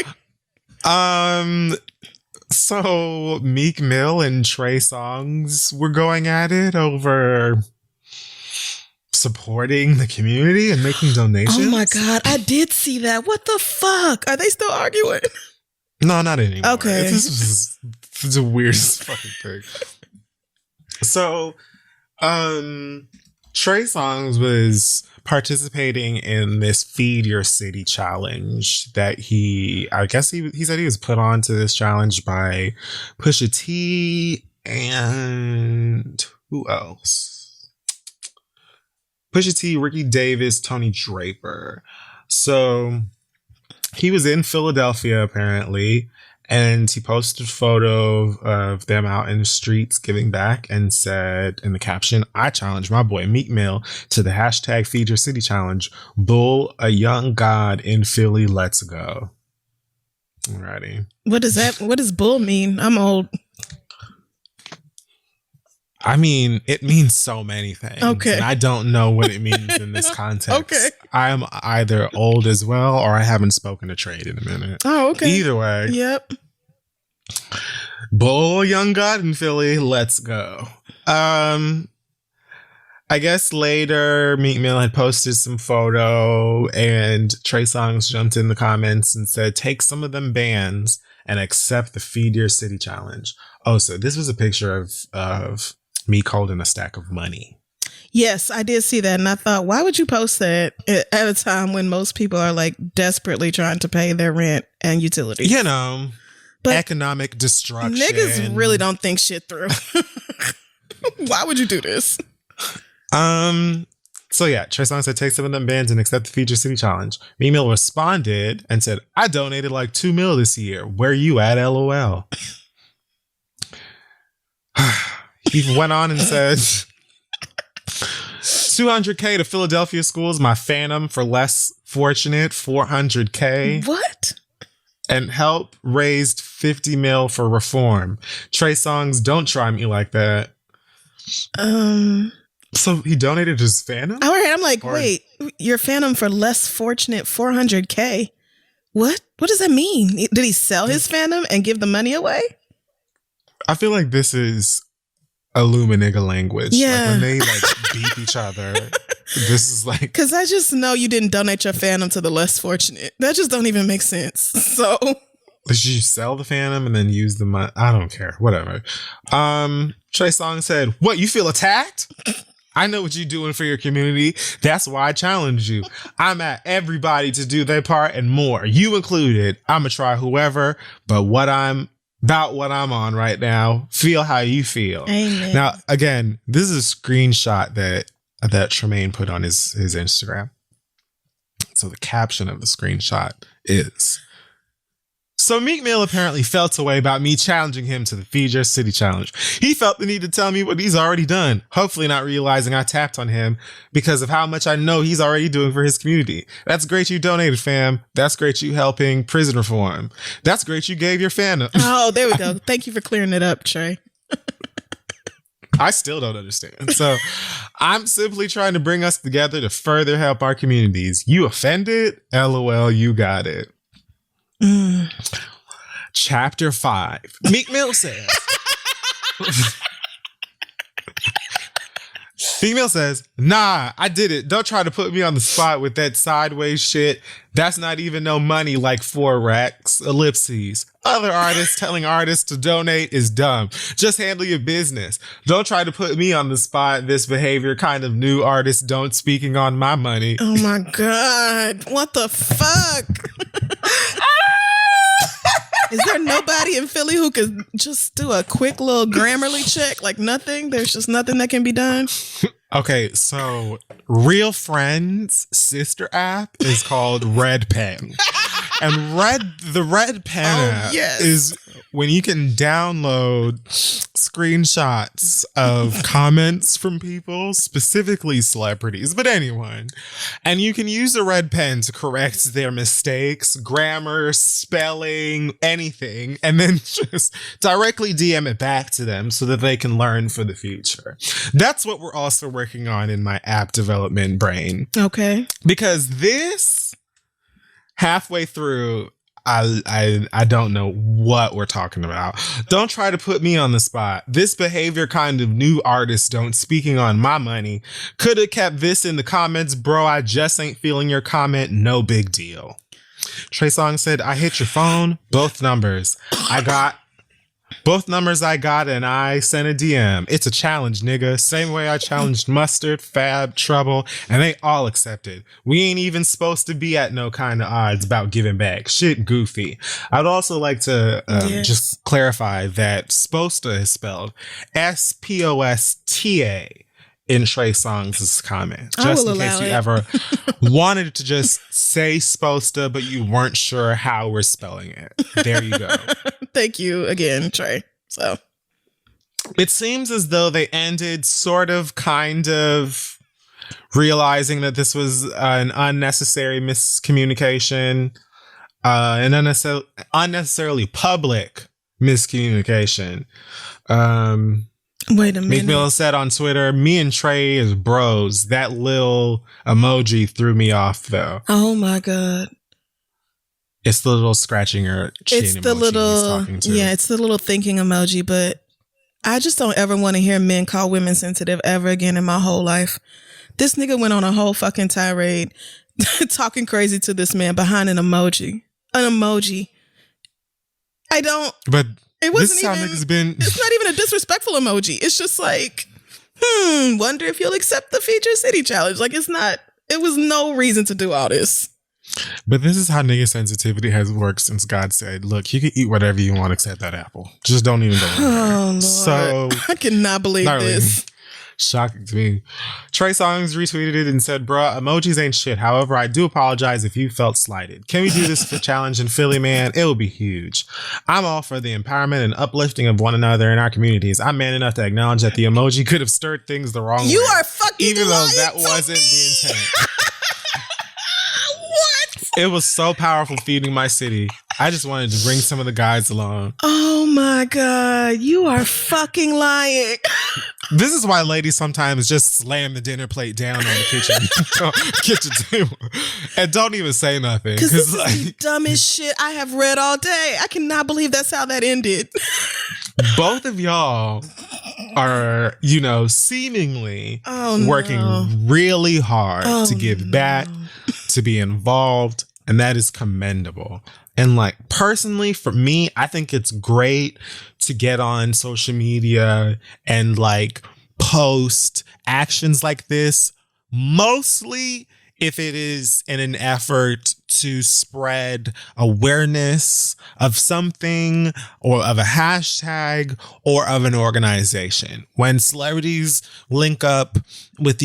So Meek Mill and Trey Songz were going at it over supporting the community and making donations. Oh my God, I did see that. What the fuck? Are they still arguing? No, not anymore. Okay. This is the weirdest fucking thing. So, Trey Songz was participating in this Feed Your City challenge that I guess he said he was put on to this challenge by Pusha T and who else? Pusha T, Ricky Davis, Tony Draper. So he was in Philadelphia apparently, and he posted a photo of them out in the streets giving back and said in the caption, I challenge my boy Meek Mill to the hashtag Feed Your City challenge. Bull, a young god in Philly, let's go. Alrighty. What does Bull mean? I'm old. I mean, it means so many things. Okay. And I don't know what it means in this context. Okay. I'm either old as well or I haven't spoken to Trey in a minute. Oh, okay. Either way. Yep. Bull Young God in Philly, let's go. I guess later Meek Mill had posted some photo and Trey Songz jumped in the comments and said, take some of them bands and accept the Feed Your City challenge. Oh, so this was a picture of Meek holding a stack of money. Yes, I did see that. And I thought, why would you post that at a time when most people are like desperately trying to pay their rent and utilities? You know, but economic destruction. Niggas really don't think shit through. Why would you do this? So yeah, Trey Songz said, take some of them bands and accept the Feed Your City challenge. Meek Mill responded and said, I donated like $2 million this year. Where you at, LOL? He went on and said, $200K to Philadelphia schools, my Phantom for less fortunate, $400K. What? And help raised $50 million for reform. Trey Songz, don't try me like that. So he donated his Phantom? I'm like, wait, your Phantom for less fortunate $400K? What? What does that mean? Did he sell his Phantom and give the money away? I feel like this is Illuminigga language. Yeah. Like when they like beat each other. This is like, because I just know you didn't donate your Phantom to the less fortunate. That just don't even make sense. So did you sell the Phantom and then use the money? I don't care. Whatever. Trey Songz said, what, you feel attacked? I know what you're doing for your community. That's why I challenge you. I'm at everybody to do their part and more. You included. I'm going to try whoever, but what I'm on right now, feel how you feel. Amen. Now, again, this is a screenshot that Tremaine put on his Instagram. So the caption of the screenshot is, so Meek Mill apparently felt a way about me challenging him to the Feed Your City challenge. He felt the need to tell me what he's already done, hopefully not realizing I tapped on him because of how much I know he's already doing for his community. That's great you donated, fam. That's great you helping prison reform. That's great you gave your Phantom. Oh, there we go. Thank you for clearing it up, Trey. I still don't understand. So I'm simply trying to bring us together to further help our communities. You offended? LOL, you got it. Chapter 5. Meek Mill says. Meek Mill says, nah, I did it. Don't try to put me on the spot with that sideways shit. That's not even no money like 4 racks. Ellipses. Other artists telling artists to donate is dumb. Just handle your business. Don't try to put me on the spot. This behavior kind of new artists don't speaking on my money. Oh my God. What the fuck? Is there nobody in Philly who could just do a quick little Grammarly check? Like nothing? There's just nothing that can be done? Okay, so Real Friends' sister app is called Red Pen. And the Red Pen app is when you can download screenshots of comments from people, specifically celebrities, but anyone. And you can use the Red Pen to correct their mistakes, grammar, spelling, anything, and then just directly DM it back to them so that they can learn for the future. That's what we're also working on in my app development brain. Okay. Because this, halfway through, I don't know what we're talking about. Don't try to put me on the spot. This behavior kind of new artists don't speaking on my money. Could have kept this in the comments, bro. I just ain't feeling your comment. No big deal. Trey Songz said, I hit your phone. Both numbers I got and I sent a DM. It's a challenge, nigga. Same way I challenged Mustard, Fab, Trouble, and they all accepted. We ain't even supposed to be at no kind of odds about giving back. Shit goofy. I'd also like to just clarify that Sposta is spelled Sposta in Trey Songz' comment. Just in case you ever wanted to just say Sposta, but you weren't sure how we're spelling it. There you go. Thank you again, Trey. So it seems as though they ended kind of realizing that this was an unnecessary miscommunication, an unnecessarily public miscommunication. Wait a Meek minute. Mill said on Twitter, "Me and Trey is bros. That lil emoji threw me off, though." Oh my God. It's the little scratching her chin It's emoji the he's little, talking to. yeah, it's the little thinking emoji, but I just don't ever want to hear men call women sensitive ever again in my whole life. This nigga went on a whole fucking tirade talking crazy to this man behind an emoji. An emoji. I don't. But It this wasn't is how even. niggas been. It's not even a disrespectful emoji. It's just like, wonder if you'll accept the Feature City challenge. Like, it's not. It was no reason to do all this. But this is how nigga sensitivity has worked since God said, "Look, you can eat whatever you want except that apple. Just don't even go in there." Oh Lord! So I cannot believe this. Shocking to me. Trey Songz retweeted it and said, "Bruh, emojis ain't shit. However, I do apologize if you felt slighted. Can we do this for challenge in Philly, man? It will be huge. I'm all for the empowerment and uplifting of one another in our communities. I'm man enough to acknowledge that the emoji could have stirred things the wrong way. You are fucking even though lying that to wasn't me. the intent. What? It was so powerful feeding my city. I just wanted to bring some of the guys along." Oh my God! You are fucking lying. This is why ladies sometimes just slam the dinner plate down on the kitchen table and don't even say nothing. Because this is like, the dumbest shit I have read all day. I cannot believe that's how that ended. both of y'all are, seemingly working really hard to give back, to be involved, and that is commendable. And like, personally, for me, I think it's great to get on social media and like post actions like this, mostly if it is in an effort to spread awareness of something or of a hashtag or of an organization. When celebrities link up with,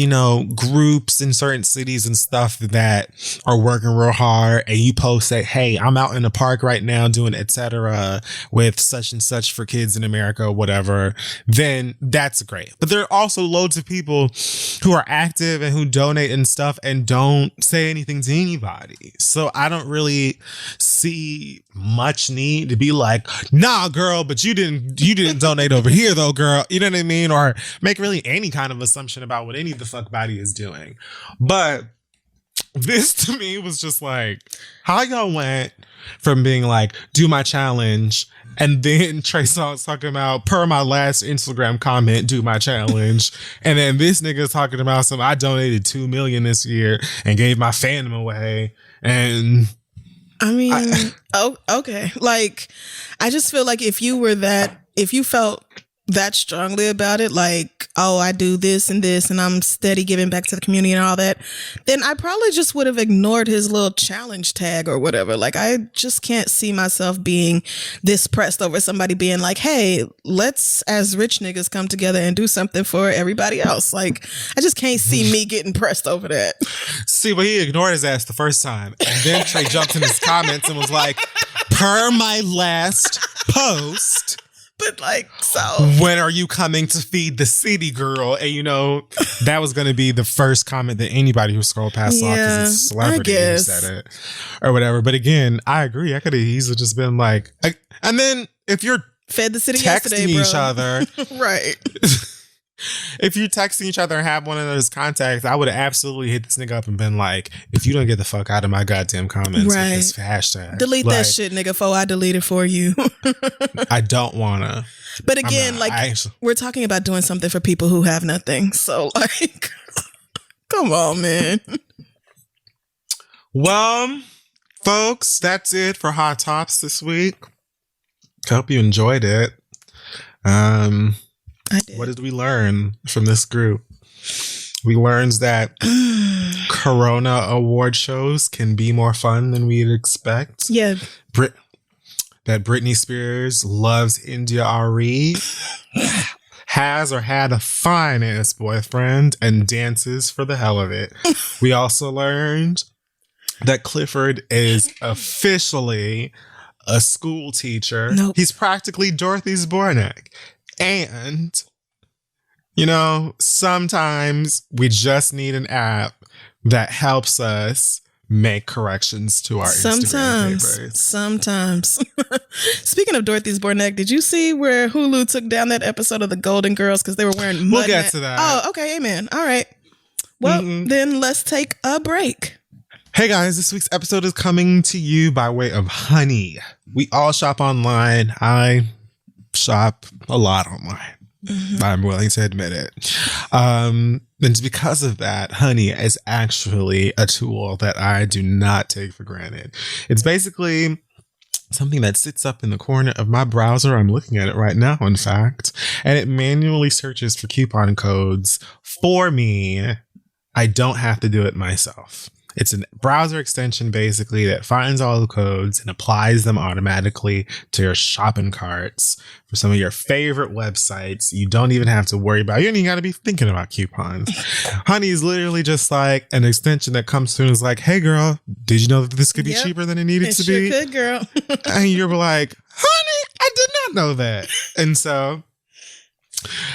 groups in certain cities and stuff that are working real hard, and you post that, "Hey, I'm out in the park right now doing etc. with such and such for kids in America," or whatever, then that's great. But there are also loads of people who are active and who donate and stuff and don't say anything to anybody. So I don't really see much need to be like, "Nah, girl, but you didn't donate over here though, girl." You know what I mean? Or make really any kind of assumption about what any of the fuck body is doing. But this to me was just like, how y'all went from being like, "Do my challenge," and then Trey Songz talking about, "Per my last Instagram comment, do my challenge," and then this nigga talking about "I donated $2 million this year and gave my fandom away." And I mean, okay. Like, I just feel like if you felt that strongly about it, like, "Oh, I do this and I'm steady giving back to the community and all that," then I probably just would have ignored his little challenge tag or whatever. Like, I just can't see myself being this pressed over somebody being like, "Hey, let's as rich niggas come together and do something for everybody else." Like, I just can't see me getting pressed over that. See, but he ignored his ass the first time. And then Trey jumped in his comments and was like, "Per my last post, But like, so when are you coming to feed the city, girl?" And that was going to be the first comment that anybody who scrolled past saw, because it's a celebrity who said it or whatever. But again, I agree. I could have easily just been like, and then if you're fed the city texting yesterday, bro. each other, Right. if you're texting each other and have one of those contacts, I would have absolutely hit this nigga up and been like, "If you don't get the fuck out of my goddamn comments with this hashtag, delete that shit, nigga, before I delete it for you." I don't wanna." But again, we're talking about doing something for people who have nothing. So like, come on, man. Well, folks, that's it for Hot Tops this week. Hope you enjoyed it. I did. What did we learn from this group? We learned that Corona award shows can be more fun than we'd expect. Yeah. That Britney Spears loves India Ari, has or had a fine-ass boyfriend, and dances for the hell of it. We also learned that Clifford is officially a school teacher. Nope. He's practically Dorothy Zbornak. And, sometimes we just need an app that helps us make corrections to our Instagram papers. Sometimes. Speaking of Dorothy's Borneck, did you see where Hulu took down that episode of the Golden Girls because they were wearing mud? We'll get to that. Oh, okay, amen. All right. Well, then let's take a break. Hey guys, this week's episode is coming to you by way of Honey. We all shop online. I shop a lot online. I'm willing to admit it. And because of that, Honey is actually a tool that I do not take for granted. It's basically something that sits up in the corner of my browser. I'm looking at it right now, in fact, and it manually searches for coupon codes for me. I don't have to do it myself. It's a browser extension, basically, that finds all the codes and applies them automatically to your shopping carts for some of your favorite websites. You don't even have to worry about it. You don't even got to be thinking about coupons. Honey is literally just like an extension that comes through and is like, hey, girl, did you know that this could be cheaper than it needed to be? It sure could, girl. And you're like, honey, I did not know that. And so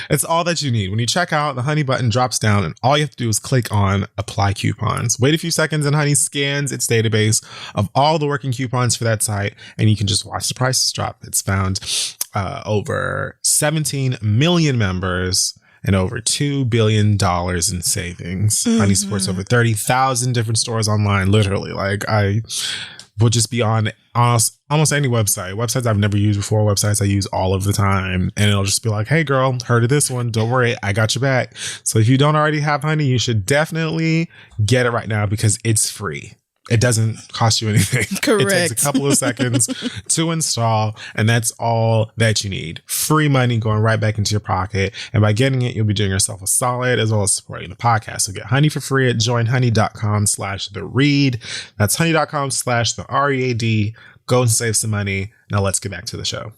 it's all that you need. When you check out, the Honey button drops down and all you have to do is click on apply coupons. Wait a few seconds and Honey scans its database of all the working coupons for that site and you can just watch the prices drop. It's found over 17 million members and over $2 billion in savings. Honey supports over 30,000 different stores online, literally. Like I will just be on almost any websites I've never used before, websites I use all of the time, and it'll just be like, hey girl, heard of this one, don't worry, I got your back. So if you don't already have Honey, you should definitely get it right now because it's free. It doesn't cost you anything. Correct. It takes a couple of seconds to install, and that's all that you need. Free money going right back into your pocket. And by getting it, you'll be doing yourself a solid as well as supporting the podcast. So get Honey for free at joinhoney.com/theread. That's honey.com/theread. Go and save some money. Now let's get back to the show.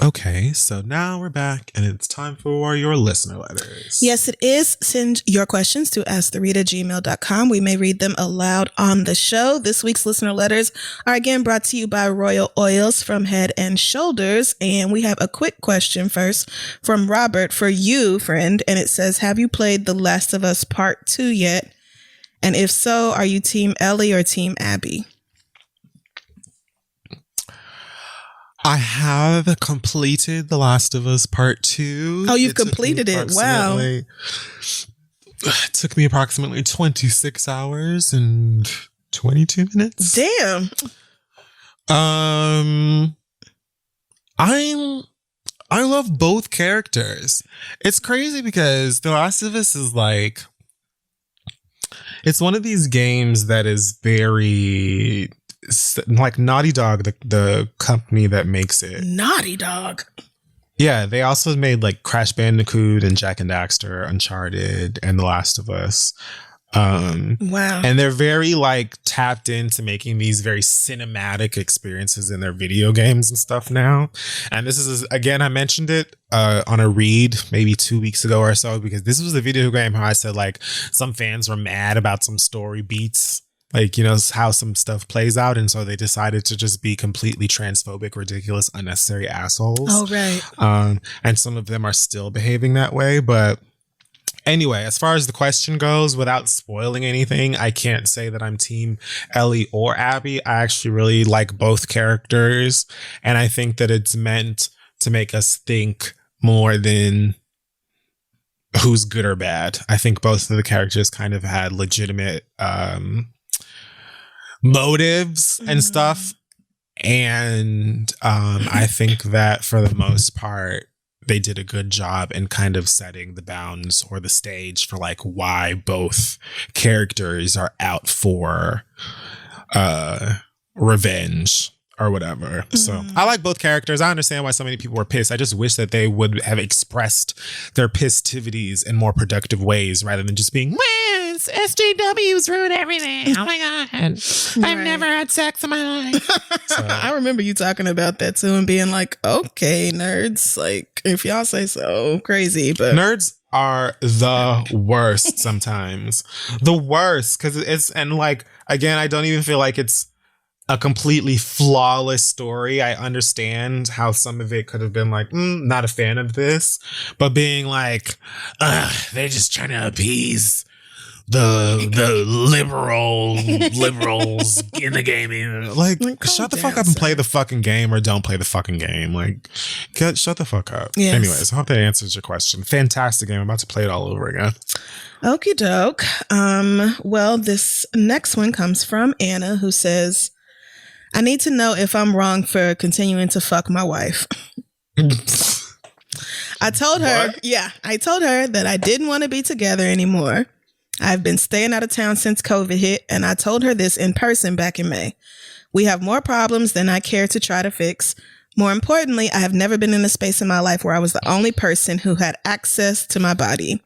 Okay, so now we're back and it's time for your listener letters. Yes, it is. Send your questions to asktheread@gmail.com. We may read them aloud on the show. This week's listener letters are again brought to you by Royal Oils from Head and Shoulders. And we have a quick question first from Robert for you, friend. And it says, have you played The Last of Us Part 2 yet? And if so, are you Team Ellie or Team Abby? I have completed The Last of Us Part 2. Oh, you've completed it. Wow. It took me approximately 26 hours and 22 minutes. Damn. I love both characters. It's crazy because The Last of Us is like, it's one of these games that is very, like Naughty Dog, the company that makes it. Naughty Dog. Yeah, they also made like Crash Bandicoot and Jak and Daxter, Uncharted, and The Last of Us. Wow. And they're very like tapped into making these very cinematic experiences in their video games and stuff now. And this is, again, I mentioned it on a read maybe 2 weeks ago or so, because this was a video game how I said like some fans were mad about some story beats, like, you know, how some stuff plays out. And so they decided to just be completely transphobic, ridiculous, unnecessary assholes. Oh, right. And some of them are still behaving that way. But anyway, as far as the question goes, without spoiling anything, I can't say that I'm Team Ellie or Abby. I actually really like both characters. And I think that it's meant to make us think more than who's good or bad. I think both of the characters kind of had legitimate motives and stuff. And I think that for the most part, they did a good job in kind of setting the bounds or the stage for like why both characters are out for revenge or whatever. So I like both characters. I understand why so many people were pissed. I just wish that they would have expressed their pistivities in more productive ways rather than just being, SJWs ruin everything. Oh my God. I've never had sex in my life. So, I remember you talking about that too and being like, okay, nerds, like if y'all say so, crazy. But nerds are the worst sometimes. The worst. Because it's, and like, again, I don't even feel like it's a completely flawless story. I understand how some of it could have been like, not a fan of this, but being like, they're just trying to appease the liberals in the game. Like shut the fuck up and play the fucking game, or don't play the fucking game. Like shut the fuck up. Yes. Anyways, I hope that answers your question. Fantastic game. I'm about to play it all over again. Okie doke. Well, this next one comes from Anna, who says, I need to know if I'm wrong for continuing to fuck my wife. I told her that I didn't want to be together anymore. I've been staying out of town since COVID hit, and I told her this in person back in May. We have more problems than I care to try to fix. More importantly, I have never been in a space in my life where I was the only person who had access to my body.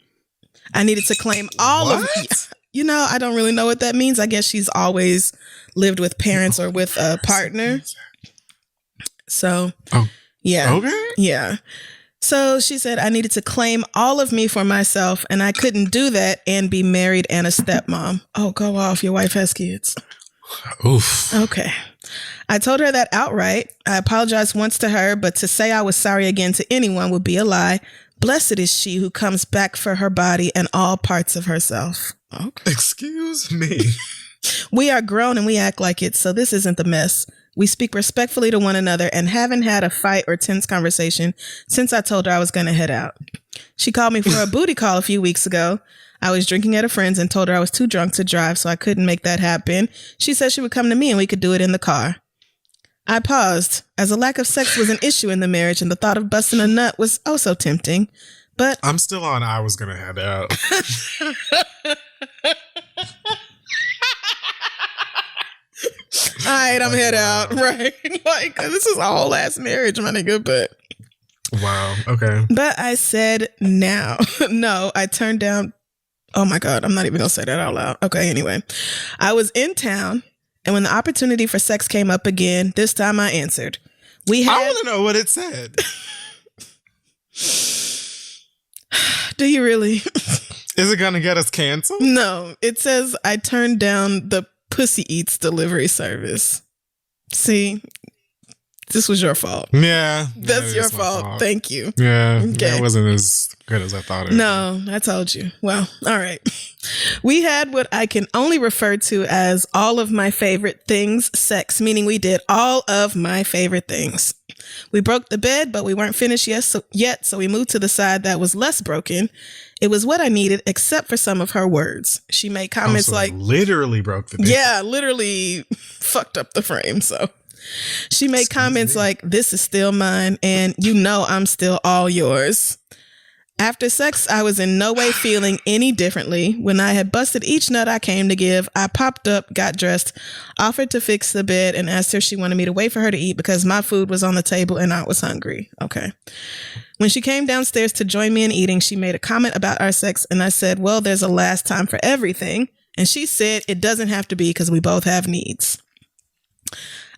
I needed to claim all of it. You know, I don't really know what that means. I guess she's always lived with parents or with a partner. So, yeah. Okay. Yeah. So she said, I needed to claim all of me for myself, and I couldn't do that and be married and a stepmom. Oh, go off. Your wife has kids. Oof. Okay. I told her that outright. I apologized once to her, but to say I was sorry again to anyone would be a lie. Blessed is she who comes back for her body and all parts of herself. Okay. Excuse me. We are grown and we act like it, so this isn't the mess. We speak respectfully to one another and haven't had a fight or tense conversation since I told her I was going to head out. She called me for a booty call a few weeks ago. I was drinking at a friend's and told her I was too drunk to drive, so I couldn't make that happen. She said she would come to me and we could do it in the car. I paused, as a lack of sex was an issue in the marriage and the thought of busting a nut was oh so tempting. But I'm still on I was going to head out. All right, I'm head out. Right. Like, this is a whole ass marriage, my nigga, but. Wow. Okay. But I said now. No, I turned down. Oh my God. I'm not even going to say that out loud. Okay. Anyway, I was in town, and when the opportunity for sex came up again, this time I answered. I want to know what it said. Do you really? Is it going to get us canceled? No. It says I turned down the Pussy Eats delivery service. See, this was your fault. Yeah. That's your fault. Thank you. Yeah. Okay. It wasn't as good as I thought it was. No, I told you. Well, all right. We had what I can only refer to as all of my favorite things sex, meaning we did all of my favorite things. We broke the bed, but we weren't finished yet, so we moved to the side that was less broken. It was what I needed, except for some of her words. She made comments like... literally broke the bed. Yeah, literally fucked up the frame, so... She made comments like, this is still mine, and you know I'm still all yours. After sex, I was in no way feeling any differently. When I had busted each nut I came to give, I popped up, got dressed, offered to fix the bed, and asked her if she wanted me to wait for her to eat because my food was on the table and I was hungry. Okay. When she came downstairs to join me in eating, she made a comment about our sex, and I said, well, there's a last time for everything. And she said, it doesn't have to be because we both have needs.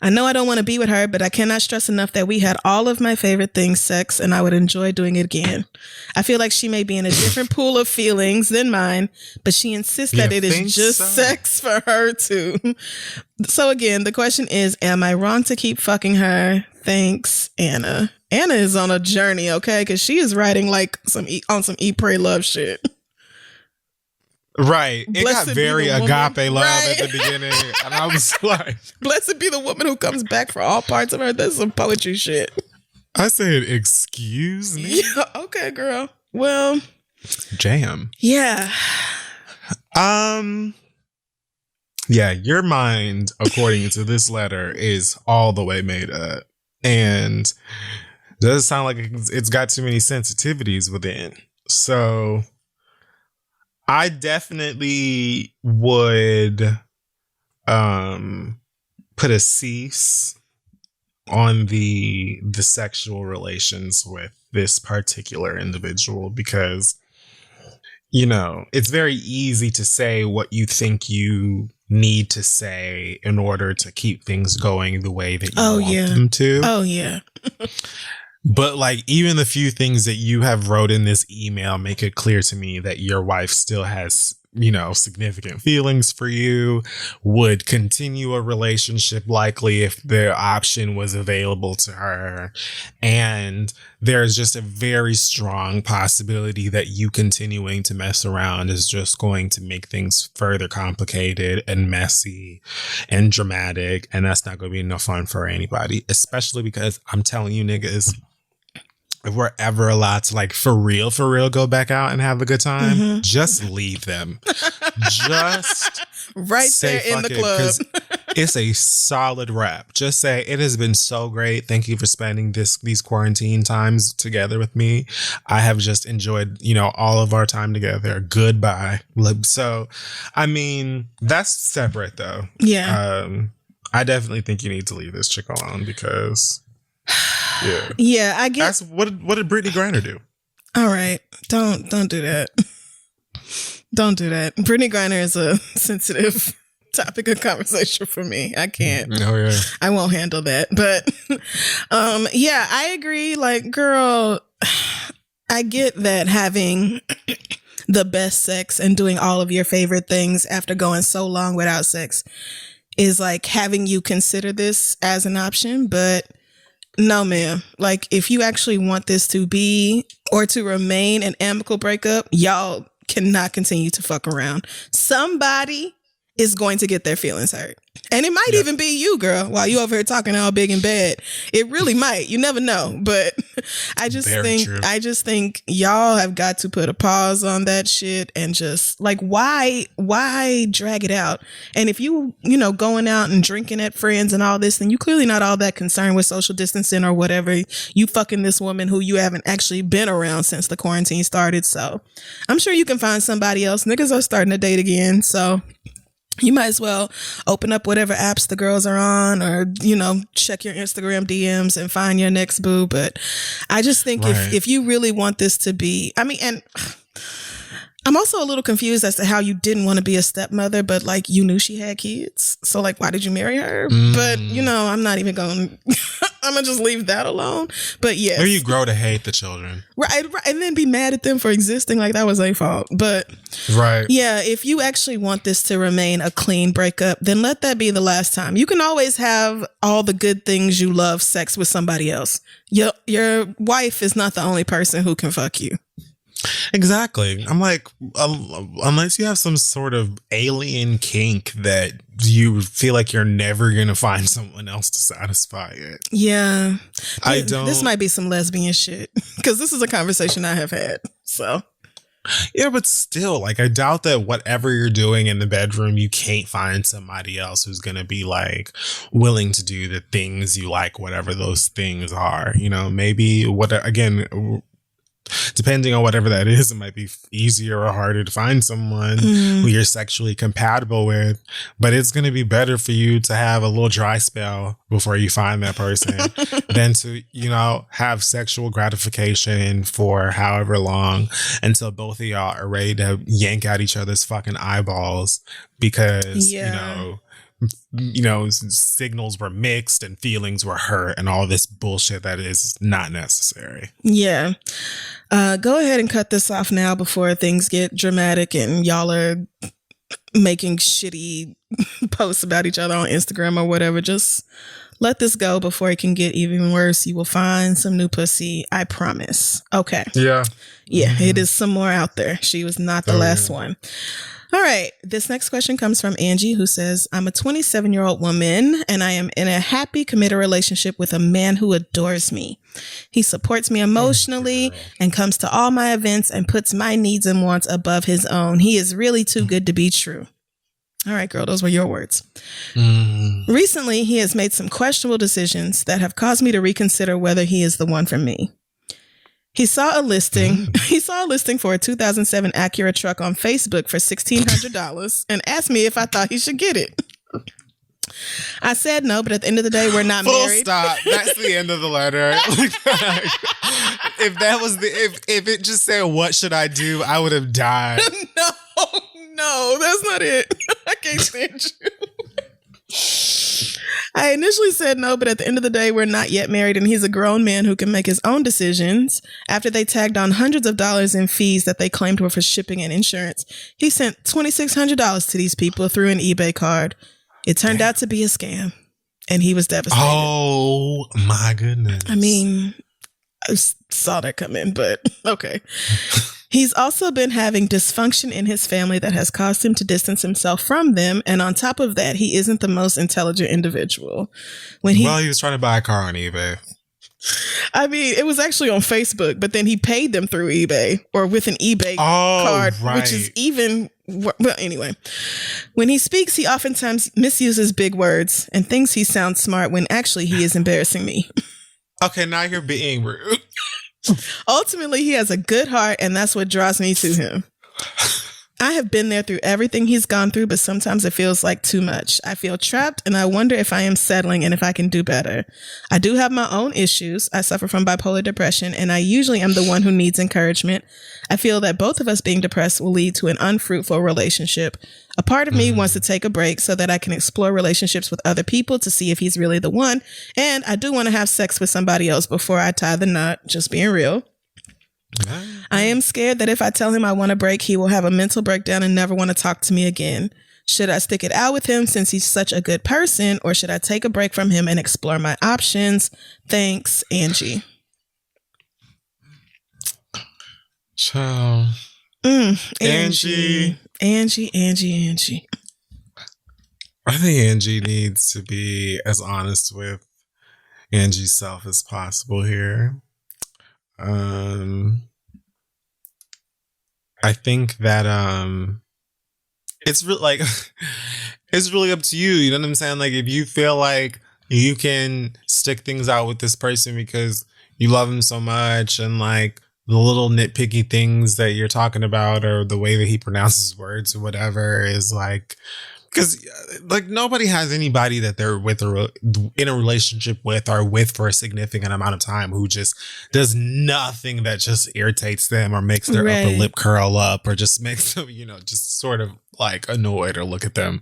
I know I don't want to be with her, but I cannot stress enough that we had all of my favorite things sex, and I would enjoy doing it again. I feel like she may be in a different pool of feelings than mine, but she insists that it is just sex for her too. So again, the question is, am I wrong to keep fucking her? Thanks, Anna. Anna is on a journey, okay? Because she is writing like some Eat, Pray, Love shit. Right. It Blessed got very agape love right. at the beginning. And I was like... Blessed be the woman who comes back for all parts of her. That's some poetry shit. I said, excuse me? Yeah, okay, girl. Well... Jam. Yeah. Yeah, your mind, according to this letter, is all the way made up. And doesn't sound like it's got too many sensitivities within. So... I definitely would put a cease on the sexual relations with this particular individual because, you know, it's very easy to say what you think you need to say in order to keep things going the way that you want them to. Oh, yeah. But like even the few things that you have wrote in this email make it clear to me that your wife still has significant feelings for you, would continue a relationship likely if the option was available to her. And there's just a very strong possibility that you continuing to mess around is just going to make things further complicated and messy and dramatic. And that's not going to be no fun for anybody, especially because I'm telling you niggas, if we're ever allowed to for real go back out and have a good time, just leave them. Just right there in the club. It's a solid wrap. Just say, it has been so great. Thank you for spending these quarantine times together with me. I have just enjoyed, all of our time together. Goodbye. So, I mean, that's separate though. Yeah. I definitely think you need to leave this chick alone because... Yeah, I guess. What did Brittany Griner do? All right, don't do that. Don't do that. Brittany Griner is a sensitive topic of conversation for me. I can't. Oh yeah, I won't handle that. But yeah, I agree. Girl, I get that having the best sex and doing all of your favorite things after going so long without sex is having you consider this as an option, but. No, ma'am. If you actually want this to be or to remain an amicable breakup, y'all cannot continue to fuck around. Somebody is going to get their feelings hurt. And it might even be you, girl, while you over here talking all big and bad. It really might. You never know. But I just think y'all have got to put a pause on that shit and just why drag it out? And if you going out and drinking at friends and all this, then you clearly not all that concerned with social distancing or whatever. You fucking this woman who you haven't actually been around since the quarantine started. So I'm sure you can find somebody else. Niggas are starting to date again. So you might as well open up whatever apps the girls are on or, check your Instagram DMs and find your next boo. But I just think if you really want this to be, and I'm also a little confused as to how you didn't want to be a stepmother, but you knew she had kids. So why did you marry her? But, I'm not even going, I'm going to just leave that alone. But yes. Or you grow to hate the children. Right. And then be mad at them for existing that was their fault. But yeah, if you actually want this to remain a clean breakup, then let that be the last time. You can always have all the good things you love sex with somebody else. Your wife is not the only person who can fuck you. Exactly. I'm unless you have some sort of alien kink that you feel like you're never going to find someone else to satisfy it. Yeah. I don't. This might be some lesbian shit because this is a conversation I have had. So. Yeah, but still, I doubt that whatever you're doing in the bedroom, you can't find somebody else who's going to be willing to do the things you like, whatever those things are. Maybe depending on whatever that is, it might be easier or harder to find someone who you're sexually compatible with. But it's going to be better for you to have a little dry spell before you find that person than to, have sexual gratification for however long until both of y'all are ready to yank out each other's fucking eyeballs because, signals were mixed and feelings were hurt and all this bullshit that is not necessary. Yeah. Go ahead and cut this off now before things get dramatic and y'all are making shitty posts about each other on Instagram or whatever. Just let this go before it can get even worse. You will find some new pussy. I promise. Okay. Yeah. Yeah. It is some more out there. She was not the last one. All right. This next question comes from Angie, who says, I'm a 27-year-old woman and I am in a happy, committed relationship with a man who adores me. He supports me emotionally and comes to all my events and puts my needs and wants above his own. He is really too good to be true. All right, girl, those were your words. Recently, he has made some questionable decisions that have caused me to reconsider whether he is the one for me. He saw a listing. He saw a listing for a 2007 Acura truck on Facebook for $1,600 and asked me if I thought he should get it. I said no, but at the end of the day, we're not married. Full stop. That's the end of the letter. If that was if it just said, what should I do? I would have died. No, that's not it. I can't stand you. I initially said no, but at the end of the day, we're not yet married, and he's a grown man who can make his own decisions. After they tagged on hundreds of dollars in fees that they claimed were for shipping and insurance, he sent $2,600 to these people through an eBay card. It turned out to be a scam, and he was devastated. Oh, my goodness. I mean, I saw that come in, but okay. He's also been having dysfunction in his family that has caused him to distance himself from them. And on top of that, he isn't the most intelligent individual. He was trying to buy a car on eBay. I mean, it was actually on Facebook, but then he paid them through eBay or with an eBay card, which is even. Well, anyway, when he speaks, he oftentimes misuses big words and thinks he sounds smart when actually he is embarrassing me. Okay, now you're being rude. Ultimately, he has a good heart, and that's what draws me to him. I have been there through everything he's gone through, but sometimes it feels like too much. I feel trapped, and I wonder if I am settling and if I can do better. I do have my own issues. I suffer from bipolar depression, and I usually am the one who needs encouragement. I feel that both of us being depressed will lead to an unfruitful relationship. A part of me wants to take a break so that I can explore relationships with other people to see if he's really the one. And I do want to have sex with somebody else before I tie the knot, just being real. I am scared that if I tell him I want a break, he will have a mental breakdown and never want to talk to me again. Should I stick it out with him since he's such a good person, or should I take a break from him and explore my options? Thanks, Angie. Ciao. Angie. I think Angie needs to be as honest with Angie's self as possible here. I think that it's really like it's really up to you. You know what I'm saying? Like, if you feel like you can stick things out with this person because you love him so much, and like the little nitpicky things that you're talking about, or the way that he pronounces words or whatever, is like, because like nobody has anybody that they're with or in a relationship with or with for a significant amount of time who just does nothing that just irritates them or makes their upper lip curl up or just makes them, just sort of like annoyed or look at their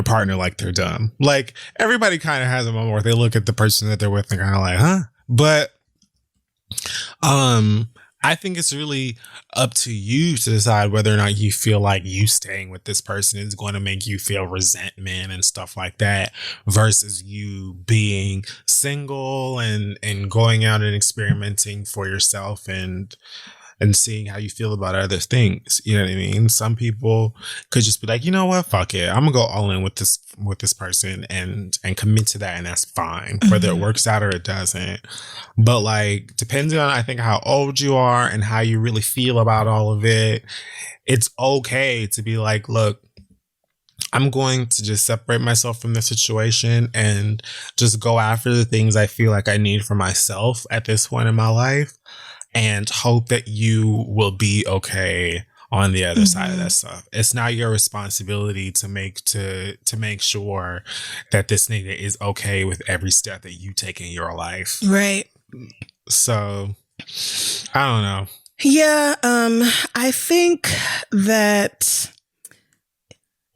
partner like they're dumb. Like, everybody kind of has a moment where they look at the person that they're with and kind of like, huh? But I think it's really up to you to decide whether or not you feel like you staying with this person is going to make you feel resentment and stuff like that, versus you being single and going out and experimenting for yourself and seeing how you feel about other things. You know what I mean? Some people could just be like, you know what? Fuck it. I'm gonna go all in with this person and commit to that, and that's fine, whether it works out or it doesn't. But like, depending on, I think, how old you are and how you really feel about all of it, it's okay to be like, look, I'm going to just separate myself from the situation and just go after the things I feel like I need for myself at this point in my life, and hope that you will be okay on the other side of that stuff. It's not your responsibility to make sure that this nigga is okay with every step that you take in your life. Right. So, I don't know. Yeah, I think that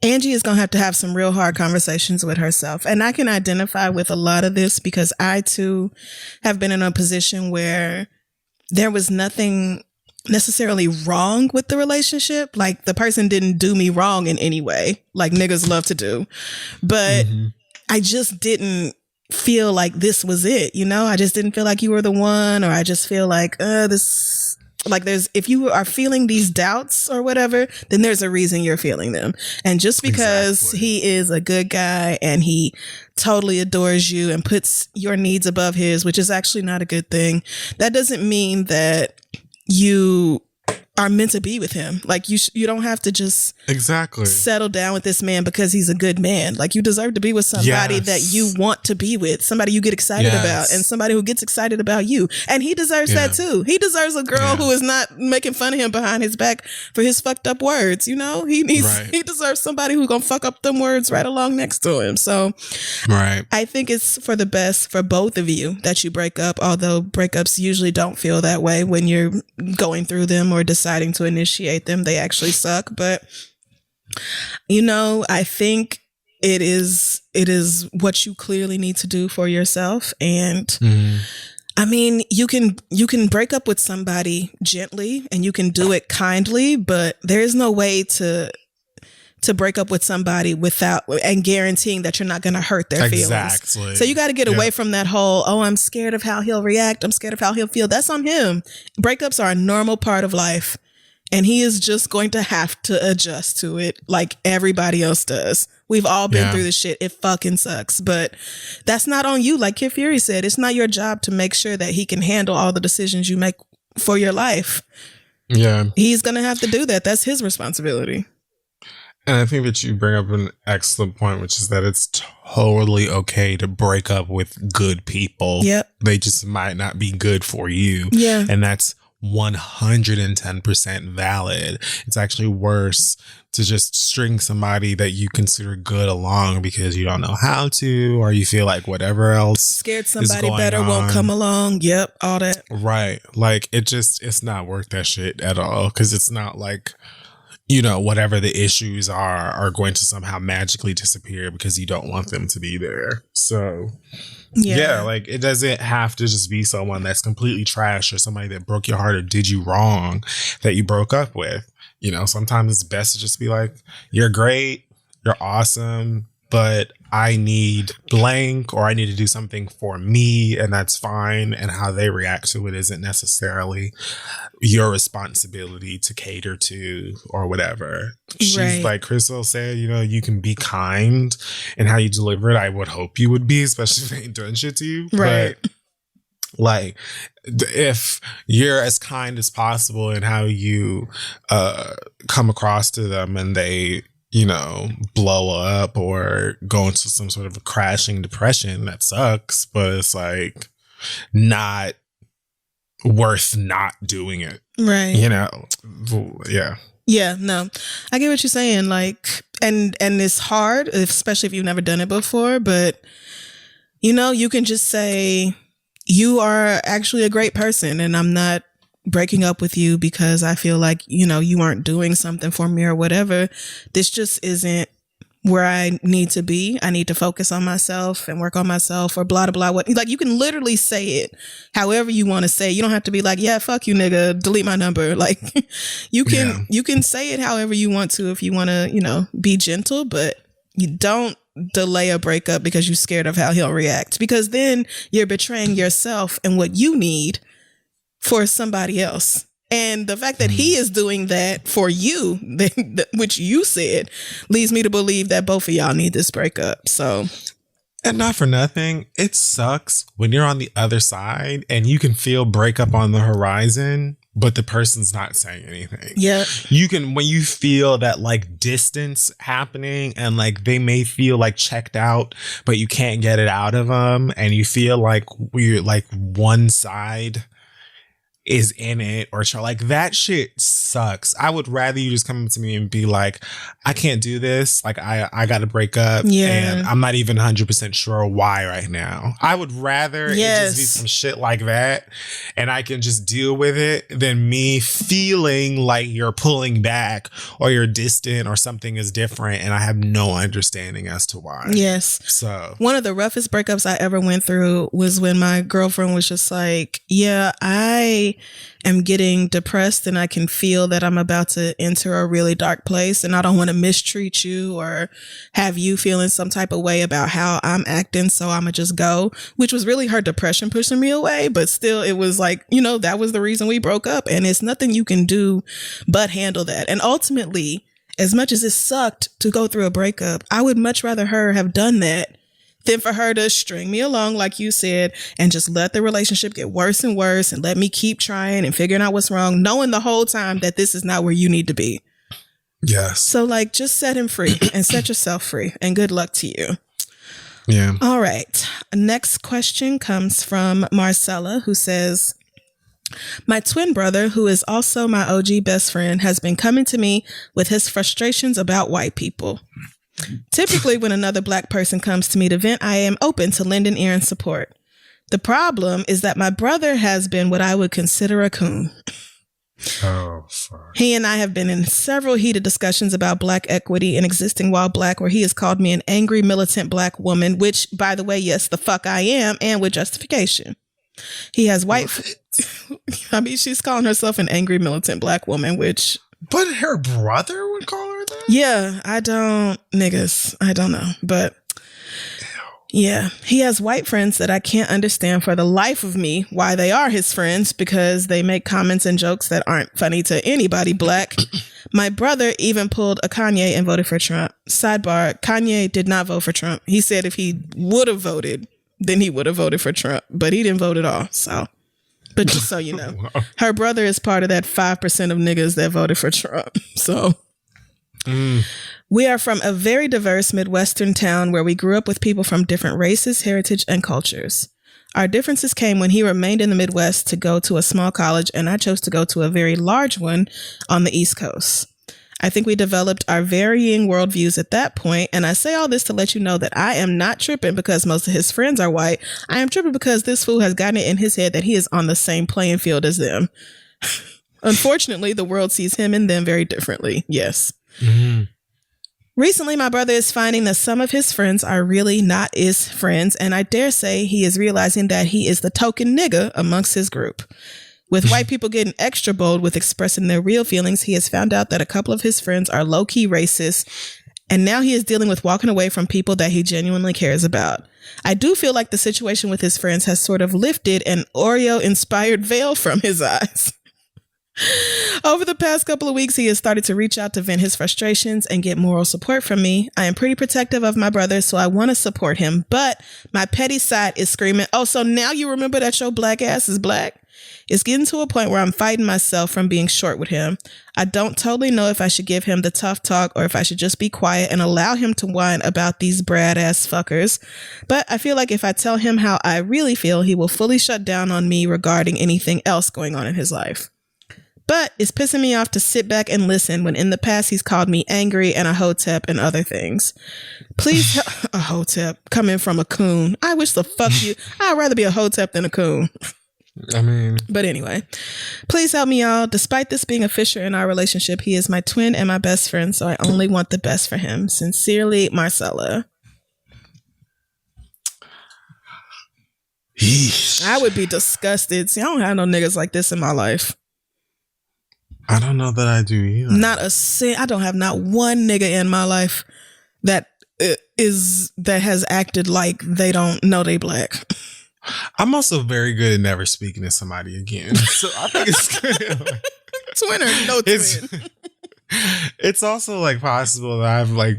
Angie is going to have some real hard conversations with herself. And I can identify with a lot of this because I too have been in a position where there was nothing necessarily wrong with the relationship. Like, the person didn't do me wrong in any way, like niggas love to do. But I just didn't feel like this was it. I just didn't feel like you were the one, or I just feel like this, like, if you are feeling these doubts or whatever, then there's a reason you're feeling them. And just because he is a good guy and he totally adores you and puts your needs above his, which is actually not a good thing, that doesn't mean that you are meant to be with him. Like, you don't have to just settle down with this man because he's a good man. Like, you deserve to be with somebody that you want to be with, somebody you get excited about, and somebody who gets excited about you. And he deserves that too. He deserves a girl who is not making fun of him behind his back for his fucked up words. He deserves somebody who's gonna fuck up them words right along next to him. So I think it's for the best for both of you that you break up, although breakups usually don't feel that way when you're going through them or deciding to initiate them. They actually suck. But I think it is what you clearly need to do for yourself. And I mean, you can break up with somebody gently and you can do it kindly, but there is no way to break up with somebody without and guaranteeing that you're not going to hurt their feelings. Exactly. So you got to get away from that whole, oh, I'm scared of how he'll react. I'm scared of how he'll feel. That's on him. Breakups are a normal part of life. And he is just going to have to adjust to it like everybody else does. We've all been through this shit. It fucking sucks. But that's not on you. Like Kid Fury said, it's not your job to make sure that he can handle all the decisions you make for your life. Yeah. He's going to have to do that. That's his responsibility. And I think that you bring up an excellent point, which is that it's totally okay to break up with good people. Yep. They just might not be good for you. Yeah. And that's 110% valid. It's actually worse to just string somebody that you consider good along because you don't know how to, or you feel like whatever else scared somebody better won't come along. Yep, all that. Right. Like it's not worth that shit at all, because it's not like, you know, whatever the issues are going to somehow magically disappear because you don't want them to be there. So yeah, like it doesn't have to just be someone that's completely trash or somebody that broke your heart or did you wrong that you broke up with. You know, sometimes it's best to just be like, you're great, you're awesome, but I need blank, or I need to do something for me, and that's fine. And how they react to it isn't necessarily your responsibility to cater to or whatever. She's like Crystal said, you know, you can be kind in how you deliver it. I would hope you would be, especially if they ain't doing shit to you. Right. But like, if you're as kind as possible in how you come across to them and they, you know, blow up or go into some sort of a crashing depression, that sucks, but it's like not worth not doing it. Right. You know? Yeah. Yeah, no. I get what you're saying. Like, and it's hard, especially if you've never done it before, but you know, you can just say, you are actually a great person and I'm not breaking up with you because I feel like, you know, you aren't doing something for me or whatever. This just isn't where I need to be. I need to focus on myself and work on myself, or blah, blah, blah. What, like, you can literally say it however you want to say. You don't have to be like, yeah, fuck you, nigga, delete my number. Like, you can say it however you want to, if you want to, you know, be gentle, but you don't delay a breakup because you're scared of how he'll react, because then you're betraying yourself and what you need for somebody else. And the fact that he is doing that for you, which you said, leads me to believe that both of y'all need this breakup. So, and not for nothing, it sucks when you're on the other side and you can feel breakup on the horizon, but the person's not saying anything. Yeah. You can, when you feel that like distance happening and like they may feel like checked out, but you can't get it out of them, and you feel like we're like one side is in it, or like, that shit sucks. I would rather you just come to me and be like, I can't do this. Like, I got to break up. Yeah. And I'm not even 100% sure why right now. I would rather it just be some shit like that and I can just deal with it than me feeling like you're pulling back or you're distant or something is different and I have no understanding as to why. Yes. So one of the roughest breakups I ever went through was when my girlfriend was just like, yeah, I am getting depressed and I can feel that I'm about to enter a really dark place, and I don't want to mistreat you or have you feeling some type of way about how I'm acting, so I'm gonna just go, which was really her depression pushing me away. But still, it was like, you know, that was the reason we broke up, and it's nothing you can do but handle that. And ultimately, as much as it sucked to go through a breakup, I would much rather her have done that than for her to string me along, like you said, and just let the relationship get worse and worse and let me keep trying and figuring out what's wrong, knowing the whole time that this is not where you need to be. Yes. So like, just set him free and set yourself free, and good luck to you. Yeah. All right. Next question comes from Marcella, who says, my twin brother, who is also my OG best friend, has been coming to me with his frustrations about white people. Typically, when another Black person comes to me to vent, I am open to lend an ear and support. The problem is that my brother has been what I would consider a coon. Oh, fuck. He and I have been in several heated discussions about black equity and existing while black, where he has called me an angry, militant black woman, which, by the way, yes, the fuck I am, and with justification. He has white... I mean, she's calling herself an angry, militant black woman, which... But her brother would call her that? Yeah, I don't know. But yeah, he has white friends that I can't understand for the life of me why they are his friends, because they make comments and jokes that aren't funny to anybody black. My brother even pulled a Kanye and voted for Trump. Sidebar, Kanye did not vote for Trump. He said if he would have voted, then he would have voted for Trump, but he didn't vote at all. So, but just so you know, her brother is part of that 5% of niggas that voted for Trump. So we are from a very diverse Midwestern town where we grew up with people from different races, heritage, and cultures. Our differences came when he remained in the Midwest to go to a small college, and I chose to go to a very large one on the East Coast. I think we developed our varying worldviews at that point, and I say all this to let you know that I am not tripping because most of his friends are white. I am tripping because this fool has gotten it in his head that he is on the same playing field as them. Unfortunately, the world sees him and them very differently. Yes. Mm-hmm. Recently, my brother is finding that some of his friends are really not his friends, and I dare say he is realizing that he is the token nigga amongst his group. With white people getting extra bold with expressing their real feelings, he has found out that a couple of his friends are low-key racist, and now he is dealing with walking away from people that he genuinely cares about. I do feel like the situation with his friends has sort of lifted an Oreo-inspired veil from his eyes. Over the past couple of weeks, he has started to reach out to vent his frustrations and get moral support from me. I am pretty protective of my brother, so I want to support him, but my petty side is screaming, oh, so now you remember that your black ass is black? It's getting to a point where I'm fighting myself from being short with him. I don't totally know if I should give him the tough talk or if I should just be quiet and allow him to whine about these Brad ass fuckers. But I feel like if I tell him how I really feel, he will fully shut down on me regarding anything else going on in his life. But it's pissing me off to sit back and listen when in the past he's called me angry and a hotep and other things. Please, a hotep coming from a coon. I wish the fuck you. I'd rather be a hotep than a coon. I mean, but anyway, please help me out. Despite this being a fissure in our relationship, he is my twin and my best friend, so I only want the best for him. Sincerely, Marcella. Yeesh. I would be disgusted. See, I don't have no niggas like this in my life. I don't know that I do either. I don't have not one nigga in my life that has acted like they don't know they black. I'm also very good at never speaking to somebody again. So I think it's good. Twin or no twin. It's also like possible that I've like,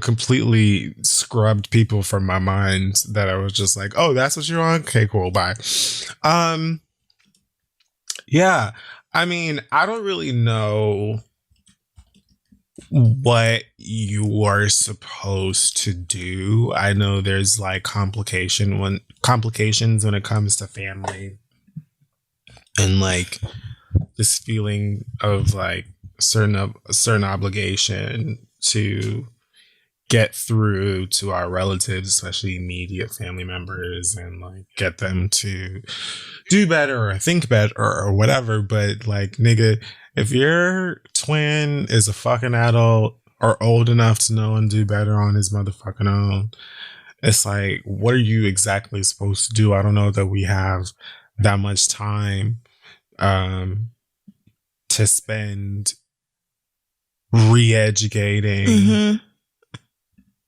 completely scrubbed people from my mind that I was just like, oh, that's what you're on? Okay, cool. Bye. Yeah. I mean, I don't really know what you are supposed to do. I know there's like complications when it comes to family and like this feeling of like certain obligation to get through to our relatives, especially immediate family members, and like get them to do better or think better or whatever. But like, nigga, if your twin is a fucking adult or old enough to know and do better on his motherfucking own, it's like, what are you exactly supposed to do? I don't know that we have that much time to spend re-educating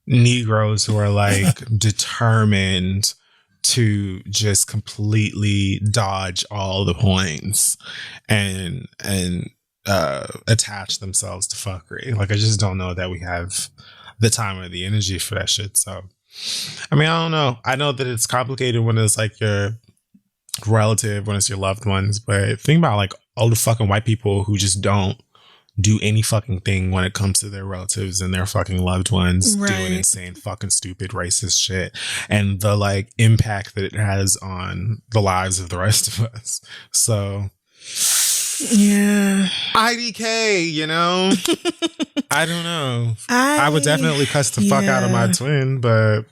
Negroes who are like determined to just completely dodge all the points and attach themselves to fuckery. Like, I just don't know that we have the time or the energy for that shit. So, I mean, I don't know. I know that it's complicated when it's like your relative, when it's your loved ones, but think about like all the fucking white people who just don't do any fucking thing when it comes to their relatives and their fucking loved ones, right, doing insane fucking stupid racist shit, and the like impact that it has on the lives of the rest of us. So yeah, IDK, I don't know. I would definitely cuss the fuck out of my twin, but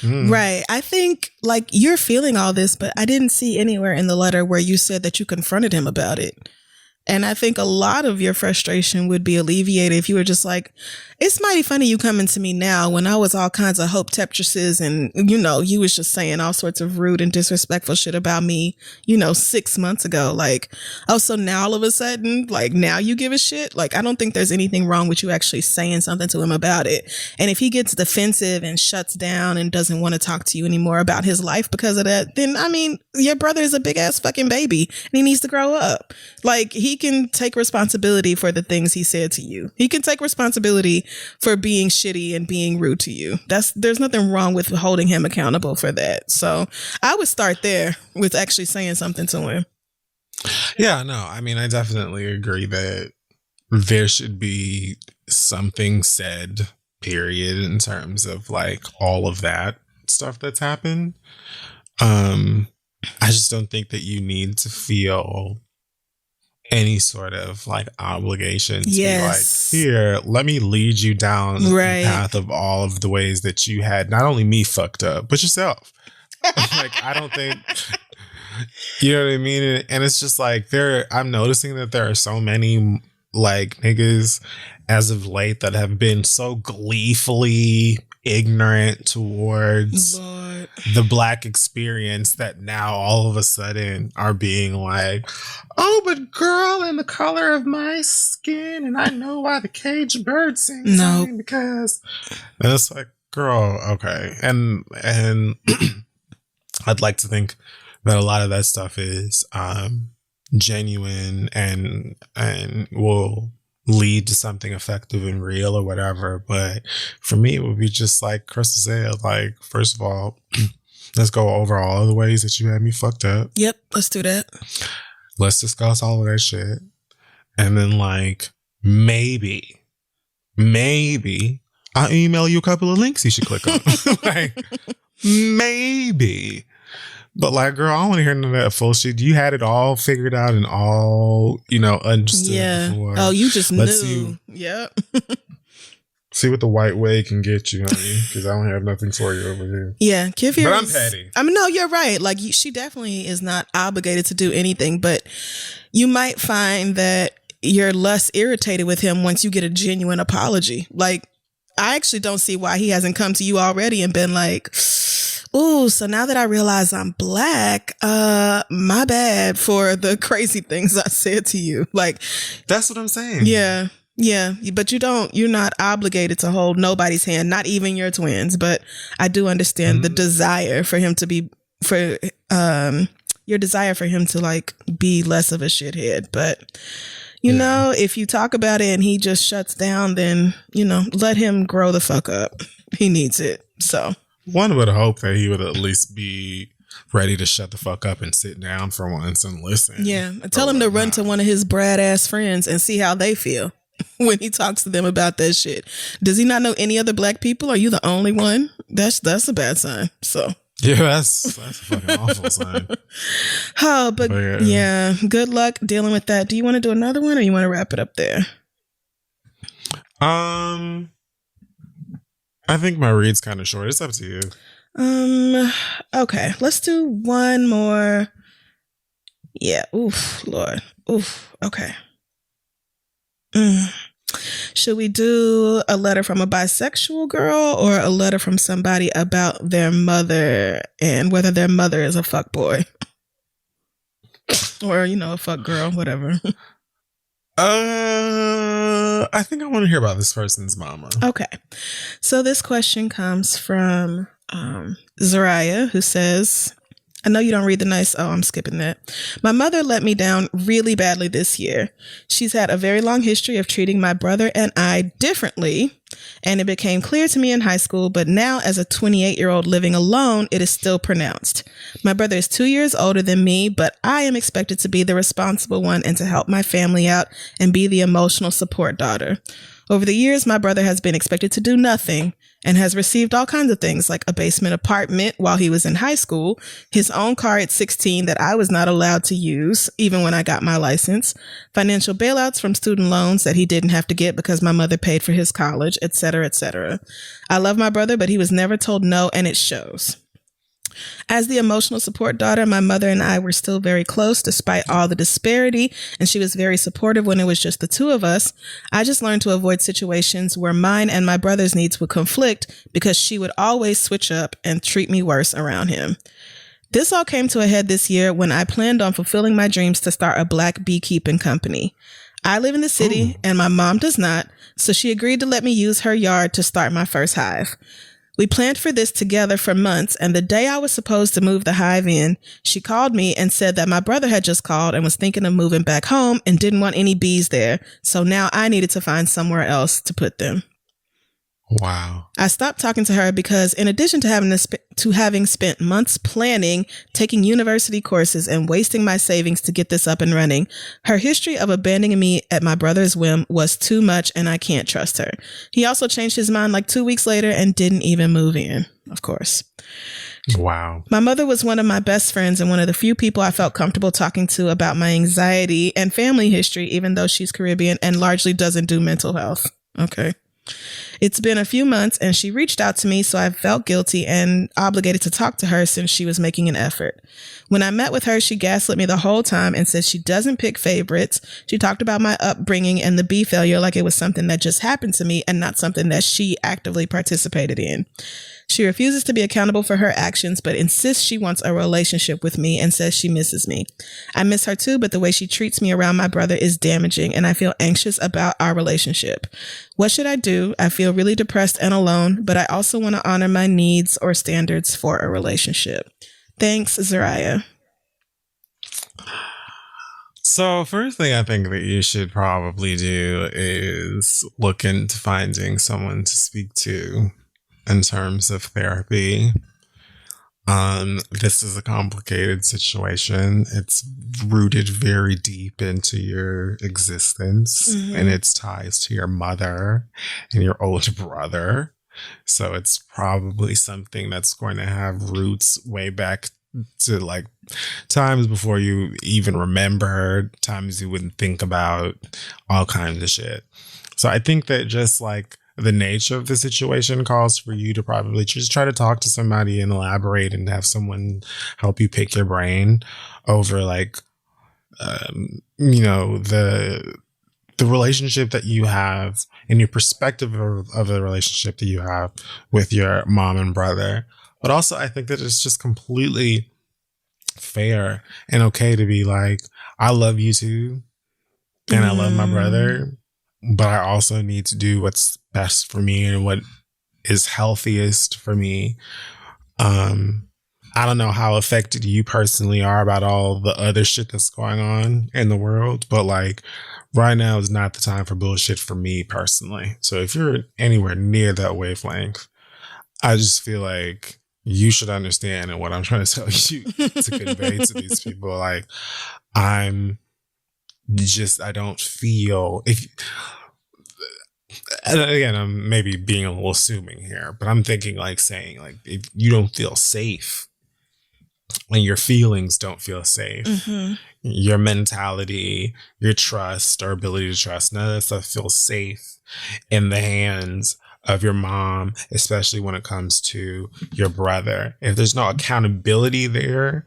right. I think like you're feeling all this, but I didn't see anywhere in the letter where you said that you confronted him about it. And I think a lot of your frustration would be alleviated if you were just like, it's mighty funny you coming to me now when I was all kinds of hope tetruses and, you know, you was just saying all sorts of rude and disrespectful shit about me, you know, 6 months ago. Like, oh, so now all of a sudden, like now you give a shit? Like, I don't think there's anything wrong with you actually saying something to him about it. And if he gets defensive and shuts down and doesn't want to talk to you anymore about his life because of that, then, I mean, your brother is a big ass fucking baby and he needs to grow up. Like, he can take responsibility for the things he said to you. He can take responsibility for being shitty and being rude to you. There's nothing wrong with holding him accountable for that. So I would start there with actually saying something to him. Yeah, no, I mean, I definitely agree that there should be something said, period, in terms of like all of that stuff that's happened. I just don't think that you need to feel any sort of like obligation to be like, here, let me lead you down the path of all of the ways that you had not only me fucked up, but yourself. Like, I don't think, you know what I mean? And it's just like I'm noticing that there are so many like niggas as of late that have been so gleefully ignorant towards the Black experience that now all of a sudden are being like, oh, but girl, in the color of my skin, and I know why the caged bird sings. No, because and it's like, girl, okay, and I'd like to think that a lot of that stuff is genuine and will lead to something effective and real or whatever. But for me, it would be just like Crystal said, like, first of all, let's go over all of the ways that you had me fucked up. Yep, let's do that. Let's discuss all of that shit. And then like, maybe I'll email you a couple of links you should click on. Like, maybe. But like, girl, I don't want to hear none of that full shit. You had it all figured out and all, you know, understood before. Oh, you just knew. Yep. See what the white way can get you, honey, because I don't have nothing for you over here. Yeah, Kivir. But I'm petty. I mean, no, you're right. Like, she definitely is not obligated to do anything, but you might find that you're less irritated with him once you get a genuine apology. Like, I actually don't see why he hasn't come to you already and been like, ooh, so now that I realize I'm Black, my bad for the crazy things I said to you. Like, that's what I'm saying. Yeah. Yeah. But you're not obligated to hold nobody's hand, not even your twins. But I do understand the desire for him to be, your desire for him to like be less of a shithead. But you know, if you talk about it and he just shuts down, then, you know, let him grow the fuck up. He needs it. So one would hope that he would at least be ready to shut the fuck up and sit down for once and listen. Yeah. Tell him to run to one of his brat ass friends and see how they feel when he talks to them about that shit. Does he not know any other Black people? Are you the only one? That's a bad sign. So yeah, that's a fucking awful sign. Oh, but yeah, good luck dealing with that. Do you want to do another one or you want to wrap it up there? I think my read's kind of short. It's up to you. Okay, let's do one more. Yeah. Oof, Lord. Oof. Okay. Should we do a letter from a bisexual girl or a letter from somebody about their mother and whether their mother is a fuck boy? Or, you know, a fuck girl, whatever. I think I want to hear about this person's mama. Okay. So this question comes from Zariah, who says, I know you don't read the nice. Oh, I'm skipping that. My mother let me down really badly this year. She's had a very long history of treating my brother and I differently, and it became clear to me in high school, but now as a 28-year-old living alone, it is still pronounced. My brother is 2 years older than me, but I am expected to be the responsible one and to help my family out and be the emotional support daughter. Over the years, my brother has been expected to do nothing and has received all kinds of things like a basement apartment while he was in high school, his own car at 16 that I was not allowed to use, even when I got my license, financial bailouts from student loans that he didn't have to get because my mother paid for his college, etc., etc. I love my brother, but he was never told no, and it shows. As the emotional support daughter, my mother and I were still very close despite all the disparity, and she was very supportive when it was just the two of us. I just learned to avoid situations where mine and my brother's needs would conflict because she would always switch up and treat me worse around him. This all came to a head this year when I planned on fulfilling my dreams to start a black beekeeping company. I live in the city and my mom does not, so she agreed to let me use her yard to start my first hive. We planned for this together for months, and the day I was supposed to move the hive in, she called me and said that my brother had just called and was thinking of moving back home and didn't want any bees there, so now I needed to find somewhere else to put them. Wow. I stopped talking to her because in addition to having spent months planning, taking university courses, and wasting my savings to get this up and running, her history of abandoning me at my brother's whim was too much and I can't trust her. He also changed his mind like 2 weeks later and didn't even move in, of course. Wow. My mother was one of my best friends and one of the few people I felt comfortable talking to about my anxiety and family history, even though she's Caribbean and largely doesn't do mental health. Okay. It's been a few months and she reached out to me, so I felt guilty and obligated to talk to her since she was making an effort. When I met with her, she gaslit me the whole time and said she doesn't pick favorites. She talked about my upbringing and the bee failure like it was something that just happened to me and not something that she actively participated in. She refuses to be accountable for her actions, but insists she wants a relationship with me and says she misses me. I miss her too, but the way she treats me around my brother is damaging, and I feel anxious about our relationship. What should I do? I feel really depressed and alone, but I also want to honor my needs or standards for a relationship. Thanks, Zariah. So first thing I think that you should probably do is look into finding someone to speak to in terms of therapy. This is a complicated situation. It's rooted very deep into your existence and its ties to your mother and your older brother. So it's probably something that's going to have roots way back to like times before you even remembered, times you wouldn't think about, all kinds of shit. So I think that just like the nature of the situation calls for you to probably just try to talk to somebody and elaborate and have someone help you pick your brain over like, the relationship that you have and your perspective of the relationship that you have with your mom and brother. But also I think that it's just completely fair and okay to be like, I love you too. And I love my brother. But I also need to do what's best for me and what is healthiest for me. I don't know how affected you personally are about all the other shit that's going on in the world, but like right now is not the time for bullshit for me personally. So if you're anywhere near that wavelength, I just feel like you should understand and what I'm trying to tell you to convey to these people. Like I don't feel and again, I'm maybe being a little assuming here, but I'm thinking like saying like, if you don't feel safe and your feelings don't feel safe, your mentality, your trust or ability to trust, none of that stuff feels safe in the hands of your mom, especially when it comes to your brother. If there's no accountability there,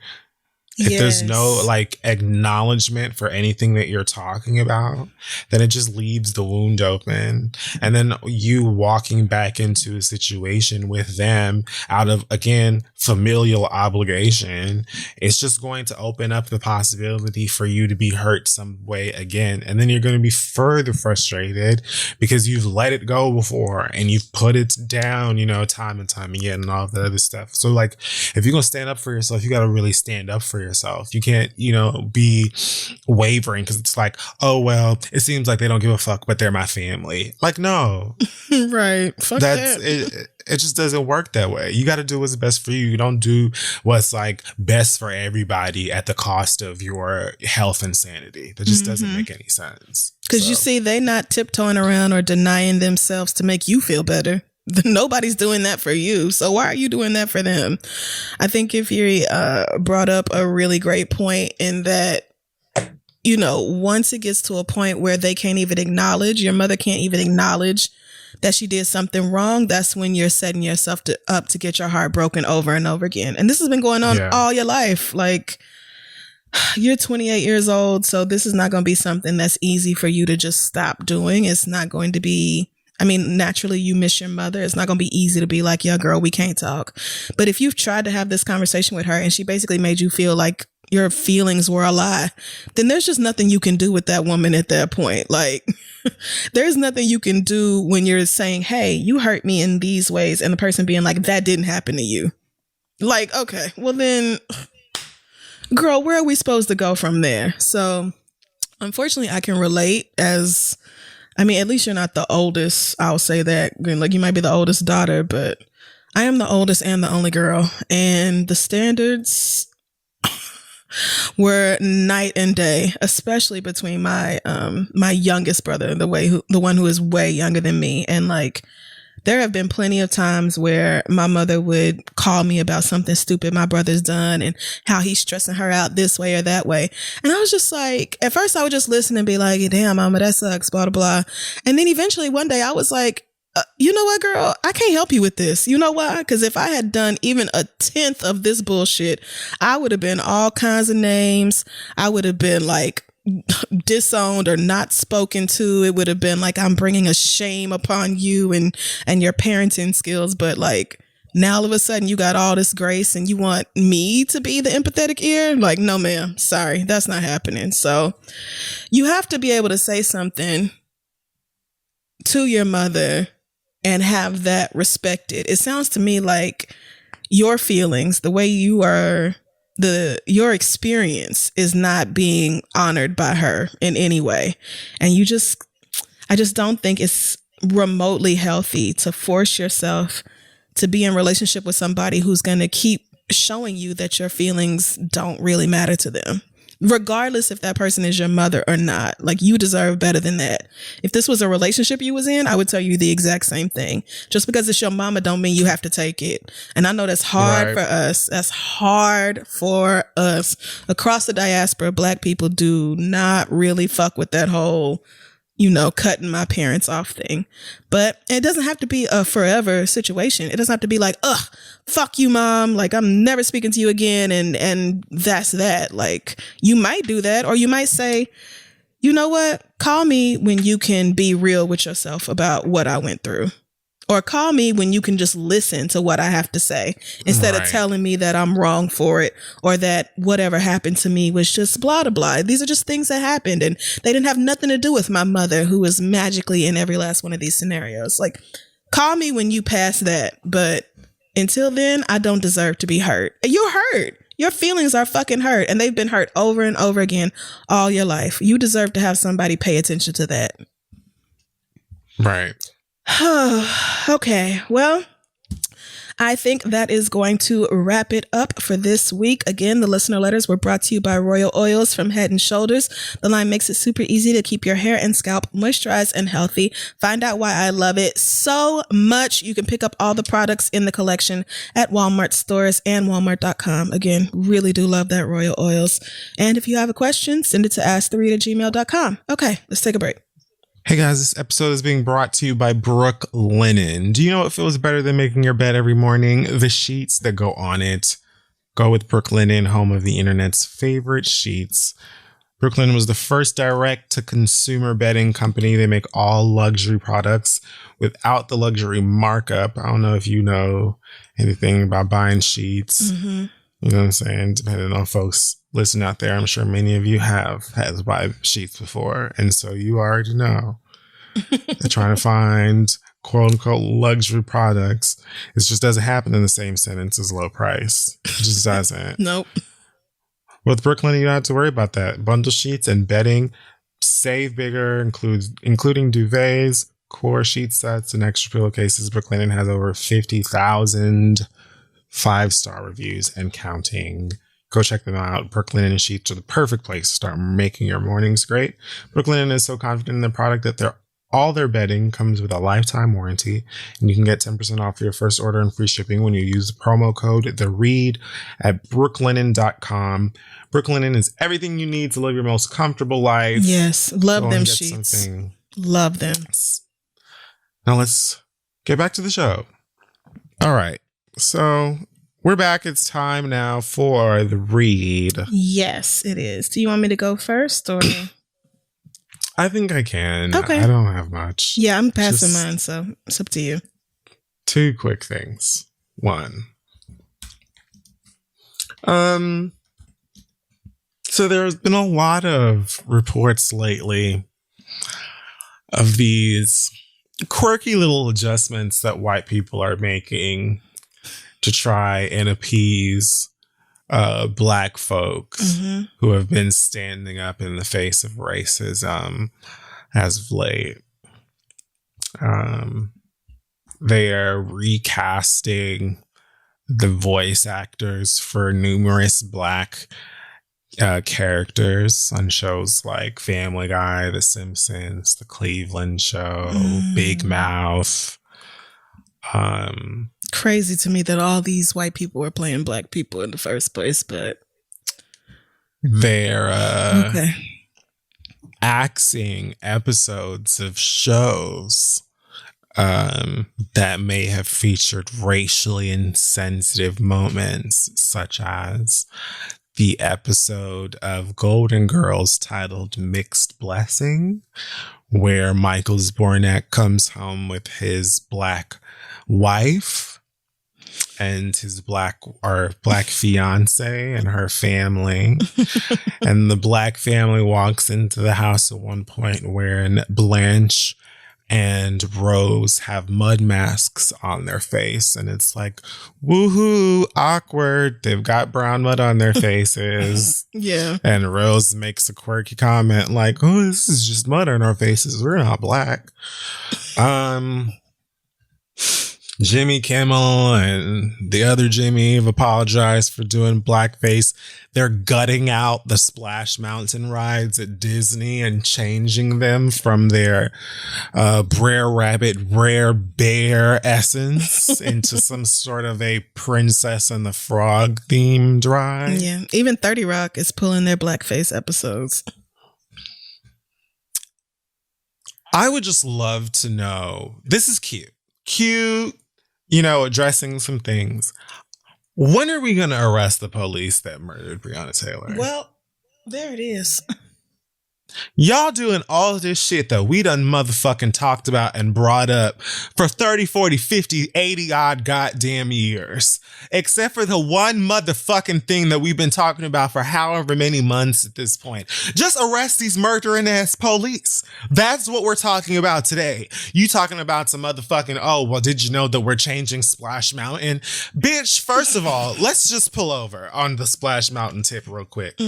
if there's no like acknowledgement for anything that you're talking about, then it just leaves the wound open. And then you walking back into a situation with them out of, again, familial obligation, it's just going to open up the possibility for you to be hurt some way again. And then you're going to be further frustrated because you've let it go before and you've put it down, time and time again and all of that other stuff. So like, if you're going to stand up for yourself, you got to really stand up for yourself. You can't, be wavering because it's like, oh, well, it seems like they don't give a fuck, but they're my family. Like, no. Right. Fuck that. It just doesn't work that way. You got to do what's best for you. You don't do what's like best for everybody at the cost of your health and sanity. That just doesn't make any sense. Because you see, they not tiptoeing around or denying themselves to make you feel better. Nobody's doing that for you. So why are you doing that for them? I think if you brought up a really great point in that, once it gets to a point where they can't even acknowledge, your mother can't even acknowledge that she did something wrong, that's when you're setting yourself up to get your heart broken over and over again. And this has been going on all your life. Like, you're 28 years old, so this is not going to be something that's easy for you to just stop doing. It's not going to be, I mean, naturally you miss your mother. It's not going to be easy to be like, yeah, girl, we can't talk. But if you've tried to have this conversation with her and she basically made you feel like your feelings were a lie, then there's just nothing you can do with that woman at that point. Like, there's nothing you can do when you're saying, hey, you hurt me in these ways, and the person being like, that didn't happen to you. Like, okay, well then, girl, where are we supposed to go from there? So unfortunately, I can relate as, I mean, at least you're not the oldest. I'll say that. Like, you might be the oldest daughter, but I am the oldest and the only girl. And the standards were night and day, especially between my my youngest brother, the one who is way younger than me. And like, there have been plenty of times where my mother would call me about something stupid my brother's done and how he's stressing her out this way or that way. And I was just like, at first I would just listen and be like, damn, mama, that sucks, blah, blah, blah. And then eventually one day I was like, you know what, girl, I can't help you with this. You know why? Because if I had done even a 10th of this bullshit, I would have been all kinds of names. I would have been like, disowned or not spoken to. It would have been like, I'm bringing a shame upon you and your parenting skills. But like, now all of a sudden you got all this grace and you want me to be the empathetic ear? Like, no, ma'am, sorry, that's not happening. So you have to be able to say something to your mother and have that respected. It sounds to me like your feelings, the way you are, your experience is not being honored by her in any way. And I just don't think it's remotely healthy to force yourself to be in relationship with somebody who's going to keep showing you that your feelings don't really matter to them, regardless if that person is your mother or not. Like, you deserve better than that. If this was a relationship you was in, I would tell you the exact same thing. Just because it's your mama don't mean you have to take it. And I know that's hard for us. That's hard for us. Across the diaspora, Black people do not really fuck with that whole, you know, cutting my parents off thing. But it doesn't have to be a forever situation. It doesn't have to be like, ugh, fuck you, mom. Like, I'm never speaking to you again. And that's that. Like, you might do that, or you might say, you know what? Call me when you can be real with yourself about what I went through. Or call me when you can just listen to what I have to say instead of telling me that I'm wrong for it or that whatever happened to me was just blah, blah, blah. These are just things that happened and they didn't have nothing to do with my mother, who was magically in every last one of these scenarios. Like, call me when you pass that. But until then, I don't deserve to be hurt. You're hurt. Your feelings are fucking hurt, and they've been hurt over and over again all your life. You deserve to have somebody pay attention to that. Right. Okay, well, I think that is going to wrap it up for this week. Again, the listener letters were brought to you by Royal Oils from Head and Shoulders. The line makes it super easy to keep your hair and scalp moisturized and healthy. Find out why I love it so much. You can pick up all the products in the collection at Walmart stores and Walmart.com. Again, really do love that Royal Oils. And if you have a question, send it to ask3@gmail.com. Okay, let's take a break. Hey guys, this episode is being brought to you by Brooklinen. Do you know what feels better than making your bed every morning? The sheets that go on it. Go with Brooklinen, home of the internet's favorite sheets. Brooklinen was the first direct-to-consumer bedding company. They make all luxury products without the luxury markup. I don't know if you know anything about buying sheets. Mm-hmm. You know what I'm saying? Depending on folks listening out there, I'm sure many of you have had to buy sheets before. And so you already know. They're trying to find quote unquote luxury products. It just doesn't happen in the same sentence as low price. It just doesn't. Nope. With Brooklinen, you don't have to worry about that. Bundle sheets and bedding. Save bigger, including duvets, core sheet sets, and extra pillowcases. Brooklinen has over 50,000 5-star reviews and counting. Go check them out. Brooklinen sheets are the perfect place to start making your mornings great. Brooklinen is so confident in their product that all their bedding comes with a lifetime warranty, and you can get 10% off your first order and free shipping when you use the promo code THEREAD at brooklinen.com. Brooklinen is everything you need to live your most comfortable life. Yes, love them sheets. Love them. Now let's get back to the show. All right. So we're back. It's time now for the read. Yes, it is. Do you want me to go first or? I think I can. Okay. I don't have much. Yeah, I'm passing mine, so it's up to you. 2 quick things. 1. So there's been a lot of reports lately of these quirky little adjustments that white people are making to try and appease black folks who have been standing up in the face of racism as of late. They are recasting the voice actors for numerous black characters on shows like Family Guy, The Simpsons, The Cleveland Show, Big Mouth. Crazy to me that all these white people were playing black people in the first place, but they're axing episodes of shows that may have featured racially insensitive moments, such as the episode of Golden Girls titled Mixed Blessing, where Michael Zbornak comes home with his black wife and his black fiance and her family. And the black family walks into the house at one point wherein Blanche and Rose have mud masks on their face, and it's like, woohoo, awkward. They've got brown mud on their faces. Yeah. And Rose makes a quirky comment like, oh, this is just mud on our faces. We're not black. Jimmy Kimmel and the other Jimmy have apologized for doing blackface. They're gutting out the Splash Mountain rides at Disney and changing them from their Brer Rabbit, Rare Bear essence into some sort of a Princess and the Frog themed ride. Yeah, even 30 Rock is pulling their blackface episodes. I would just love to know, this is cute, addressing some things. When are we going to arrest the police that murdered Breonna Taylor? Well, there it is. Y'all doing all this shit that we done motherfucking talked about and brought up for 30, 40, 50, 80 odd goddamn years. Except for the one motherfucking thing that we've been talking about for however many months at this point. Just arrest these murdering ass police. That's what we're talking about today. You talking about some motherfucking, oh, well, did you know that we're changing Splash Mountain? Bitch, first of all, let's just pull over on the Splash Mountain tip real quick.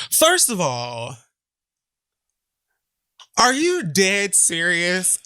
First of all, are you dead serious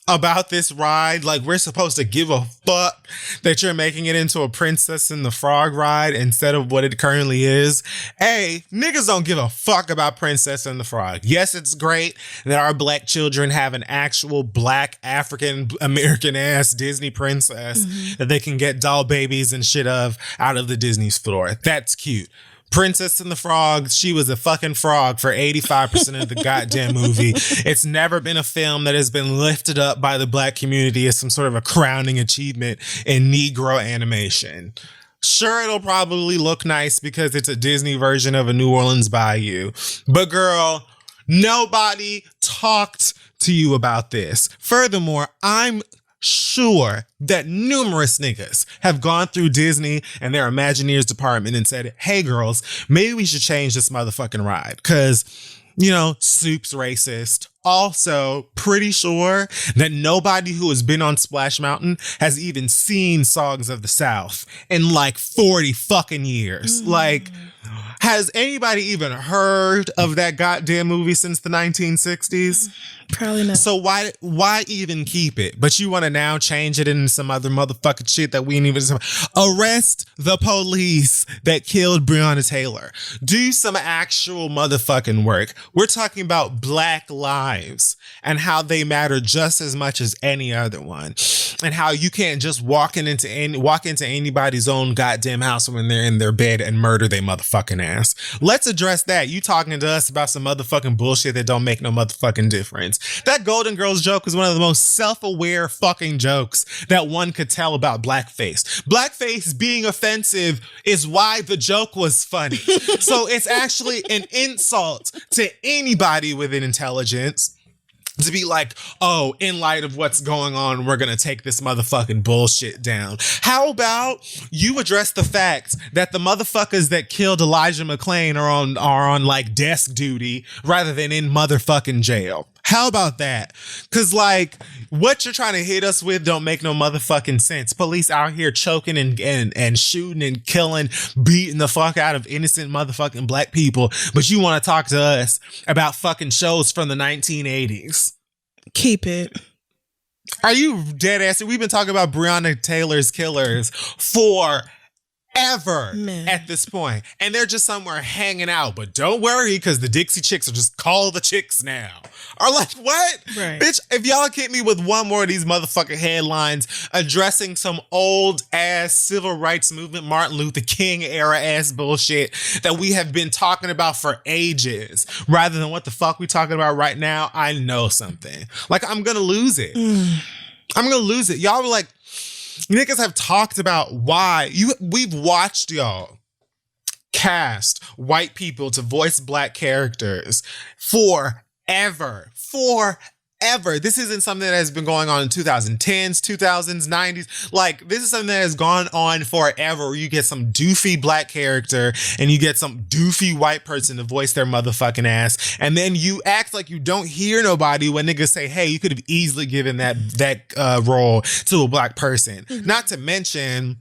about this ride? Like, we're supposed to give a fuck that you're making it into a Princess and the Frog ride instead of what it currently is? Hey, niggas don't give a fuck about Princess and the Frog. Yes, it's great that our black children have an actual black African American ass Disney princess that they can get doll babies and shit of out of the Disney store. That's cute. Princess and the Frog, she was a fucking frog for 85% of the goddamn movie. It's never been a film that has been lifted up by the black community as some sort of a crowning achievement in Negro animation. Sure, it'll probably look nice because it's a Disney version of a New Orleans Bayou. But girl, nobody talked to you about this. Furthermore, I'm sure that numerous niggas have gone through Disney and their Imagineers department and said, hey girls, maybe we should change this motherfucking ride. Cause, Soup's racist. Also, pretty sure that nobody who has been on Splash Mountain has even seen Songs of the South in like 40 fucking years. Like, has anybody even heard of that goddamn movie since the 1960s? Probably not. So why even keep it? But you want to now change it into some other motherfucking shit that we ain't even... Arrest the police that killed Breonna Taylor. Do some actual motherfucking work. We're talking about black lives and how they matter just as much as any other one. And how you can't just walk into anybody's own goddamn house when they're in their bed and murder they motherfucker. motherfucking ass. Let's address that. You talking to us about some motherfucking bullshit that don't make no motherfucking difference. That Golden Girls joke is one of the most self-aware fucking jokes that one could tell about blackface. Blackface being offensive is why the joke was funny. So it's actually an insult to anybody with an intelligence to be like, oh, in light of what's going on, we're going to take this motherfucking bullshit down. How about you address the fact that the motherfuckers that killed Elijah McClain are on like desk duty rather than in motherfucking jail? How about that? Cause like what you're trying to hit us with don't make no motherfucking sense. Police out here choking and shooting and killing, beating the fuck out of innocent motherfucking black people. But you want to talk to us about fucking shows from the 1980s. Keep it. Are you dead ass? We've been talking about Breonna Taylor's killers for ever at this point, and they're just somewhere hanging out. But don't worry, because the Dixie Chicks are just call the Chicks now. Or like, what? Right. Bitch, if y'all hit me with one more of these motherfucking headlines addressing some old ass civil rights movement, Martin Luther King era ass bullshit that we have been talking about for ages, rather than what the fuck we talking about right now, I know something. Like, I'm gonna lose it. I'm gonna lose it. Y'all were like, niggas have talked about why we've watched y'all cast white people to voice black characters forever. This isn't something that has been going on in 2010s, 2000s, 90s. Like, this is something that has gone on forever, where you get some doofy black character and you get some doofy white person to voice their motherfucking ass. And then you act like you don't hear nobody when niggas say, hey, you could have easily given that role to a black person. Not to mention,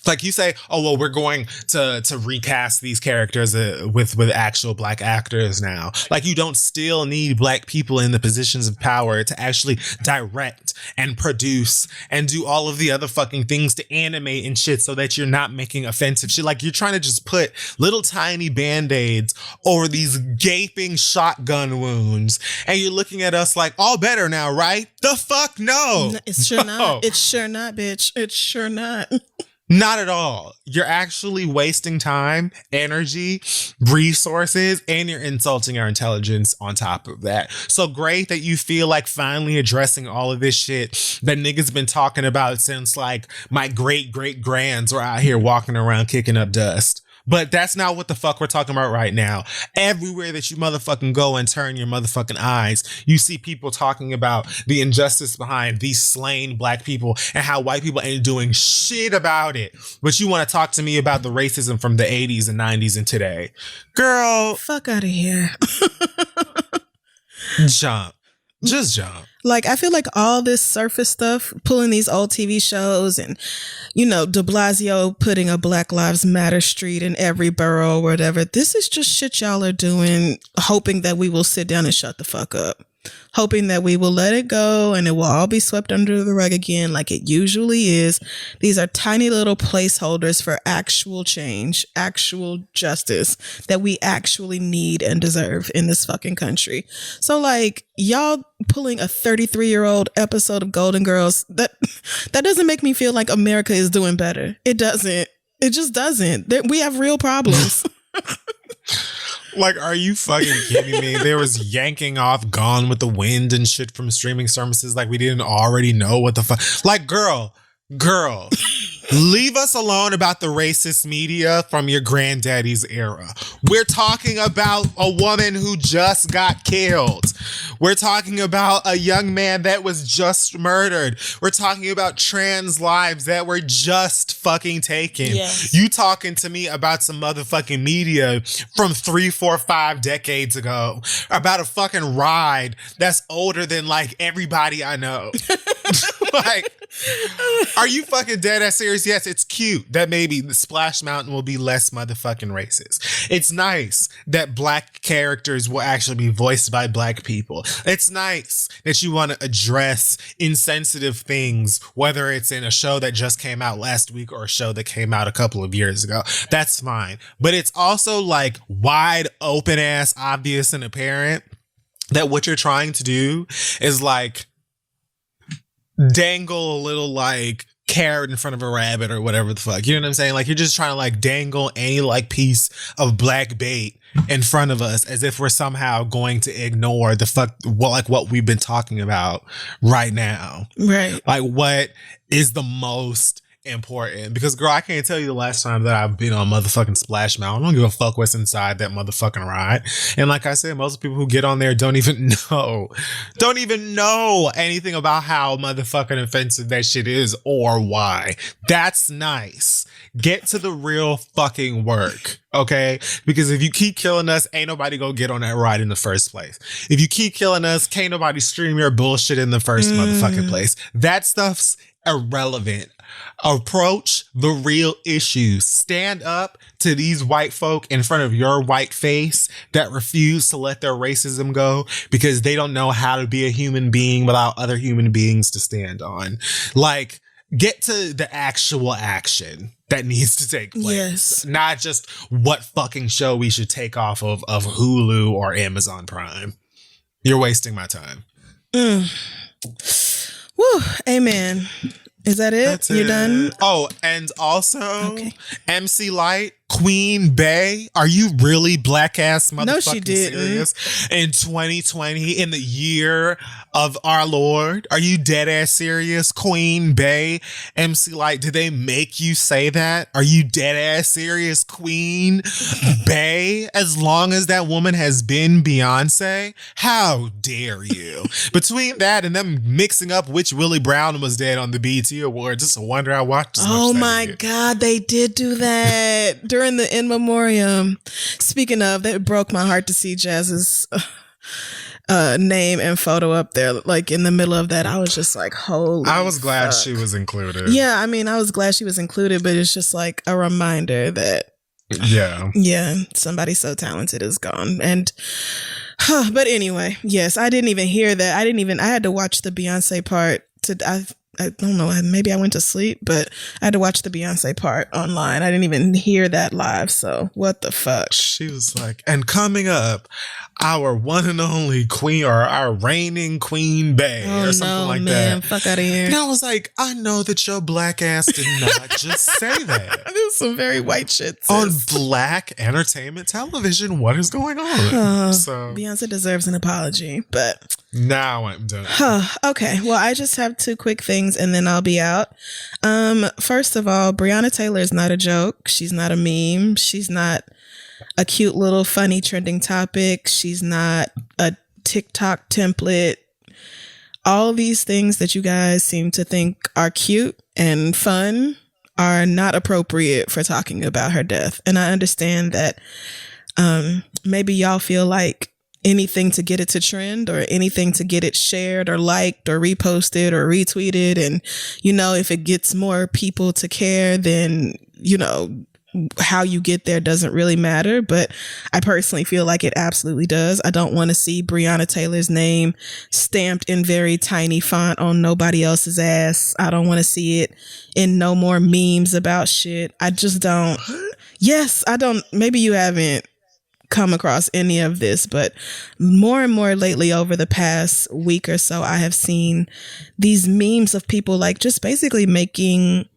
like, you say, oh, well, we're going to recast these characters with actual black actors now. Like, you don't still need black people in the positions of power to actually direct and produce and do all of the other fucking things to animate and shit, so that you're not making offensive shit. Like, you're trying to just put little tiny band-aids over these gaping shotgun wounds, and you're looking at us like, all better now, right? The fuck no. It's sure not. It's sure not, bitch. It's sure not. Not at all. You're actually wasting time, energy, resources, and you're insulting our intelligence on top of that. So great that you feel like finally addressing all of this shit that niggas been talking about since like my great-great-grands were out here walking around kicking up dust. But that's not what the fuck we're talking about right now. Everywhere that you motherfucking go and turn your motherfucking eyes, you see people talking about the injustice behind these slain black people and how white people ain't doing shit about it. But you want to talk to me about the racism from the 80s and 90s and today. Girl. Fuck out of here. Jump. Just jump. Like, I feel like all this surface stuff, pulling these old TV shows and, you know, de Blasio putting a Black Lives Matter street in every borough or whatever. This is just shit y'all are doing, hoping that we will sit down and shut the fuck up. Hoping that we will let it go and it will all be swept under the rug again like it usually is. These are tiny little placeholders for actual change, actual justice that we actually need and deserve in this fucking country. So like, y'all pulling a 33-year-old episode of Golden Girls, that doesn't make me feel like America is doing better. It doesn't. It just doesn't. We have real problems. Like, are you fucking kidding me? There was yanking off Gone with the Wind and shit from streaming services like we didn't already know what the fuck. Like, girl, leave us alone about the racist media from your granddaddy's era. We're talking about a woman who just got killed. We're talking about a young man that was just murdered. We're talking about trans lives that were just fucking taken. Yes. You talking to me about some motherfucking media from 3, 4, 5 decades ago about a fucking ride that's older than like everybody I know. Like, are you fucking dead ass serious? Yes, it's cute that maybe the Splash Mountain will be less motherfucking racist. It's nice that black characters will actually be voiced by black people. It's nice that you want to address insensitive things, whether it's in a show that just came out last week or a show that came out a couple of years ago. That's fine. But it's also like wide open ass obvious and apparent that what you're trying to do is like dangle a little like carrot in front of a rabbit or whatever the fuck. You know what I'm saying? Like, you're just trying to like dangle any like piece of black bait in front of us as if we're somehow going to ignore the fuck what we've been talking about right now. Right. Like, what is the most important? Because girl, I can't tell you the last time that I've been on motherfucking Splash Mountain. I don't give a fuck what's inside that motherfucking ride. And like I said, most people who get on there don't even know anything about how motherfucking offensive that shit is or why. That's nice. Get to the real fucking work. Okay? Because if you keep killing us, ain't nobody gonna get on that ride in the first place. If you keep killing us, can't nobody stream your bullshit in the first motherfucking place. That stuff's irrelevant. Approach the real issues. Stand up to these white folk in front of your white face that refuse to let their racism go because they don't know how to be a human being without other human beings to stand on. Like, get to the actual action that needs to take place. Yes. Not just what fucking show we should take off of Hulu or Amazon Prime. You're wasting my time. Woo. Amen. Is that it? That's You're it. done? Oh, and also, Okay. MC Light, Queen Bey. Are you really black ass motherfucking No, she didn't. serious? In 2020, in the year of our Lord, are you dead ass serious? Queen Bey, MC Light, did they make you say that? Are you dead ass serious? Queen Bey, as long as that woman has been Beyonce? How dare you? Between that and them mixing up which Willie Brown was dead on the BET Awards, it's a wonder I watched as much Oh as I my did. God, they did do that during the In Memoriam. Speaking of, that broke my heart to see Jazz's name and photo up there, like in the middle of that. I was just like, holy I was glad fuck. she was included. Yeah, I mean, I was glad she was included, but it's just like a reminder that, Yeah. somebody so talented is gone. And, but anyway, yes, I didn't even hear that. I had to watch the Beyonce part I don't know, maybe I went to sleep, but I had to watch the Beyonce part online. I didn't even hear that live. So what the fuck? She was like, and coming up, our one and only queen, or our reigning Queen Bey, or something like that. Fuck out of here. And I was like, I know that your black ass did not just say that. This is some very white shit, sis. On black entertainment television. What is going on? So Beyonce deserves an apology, but now I'm done. Okay. Well, I just have two quick things and then I'll be out. First of all, Breonna Taylor is not a joke. She's not a meme. She's not a cute little funny trending topic. She's not a TikTok template. All these things that you guys seem to think are cute and fun are not appropriate for talking about her death. And I understand that maybe y'all feel like anything to get it to trend or anything to get it shared or liked or reposted or retweeted. And, if it gets more people to care, then, how you get there doesn't really matter. But I personally feel like it absolutely does. I don't want to see Breonna Taylor's name stamped in very tiny font on nobody else's ass. I don't want to see it in no more memes about shit. I just don't. Yes, I don't. Maybe you haven't come across any of this, but more and more lately over the past week or so, I have seen these memes of people like just basically making,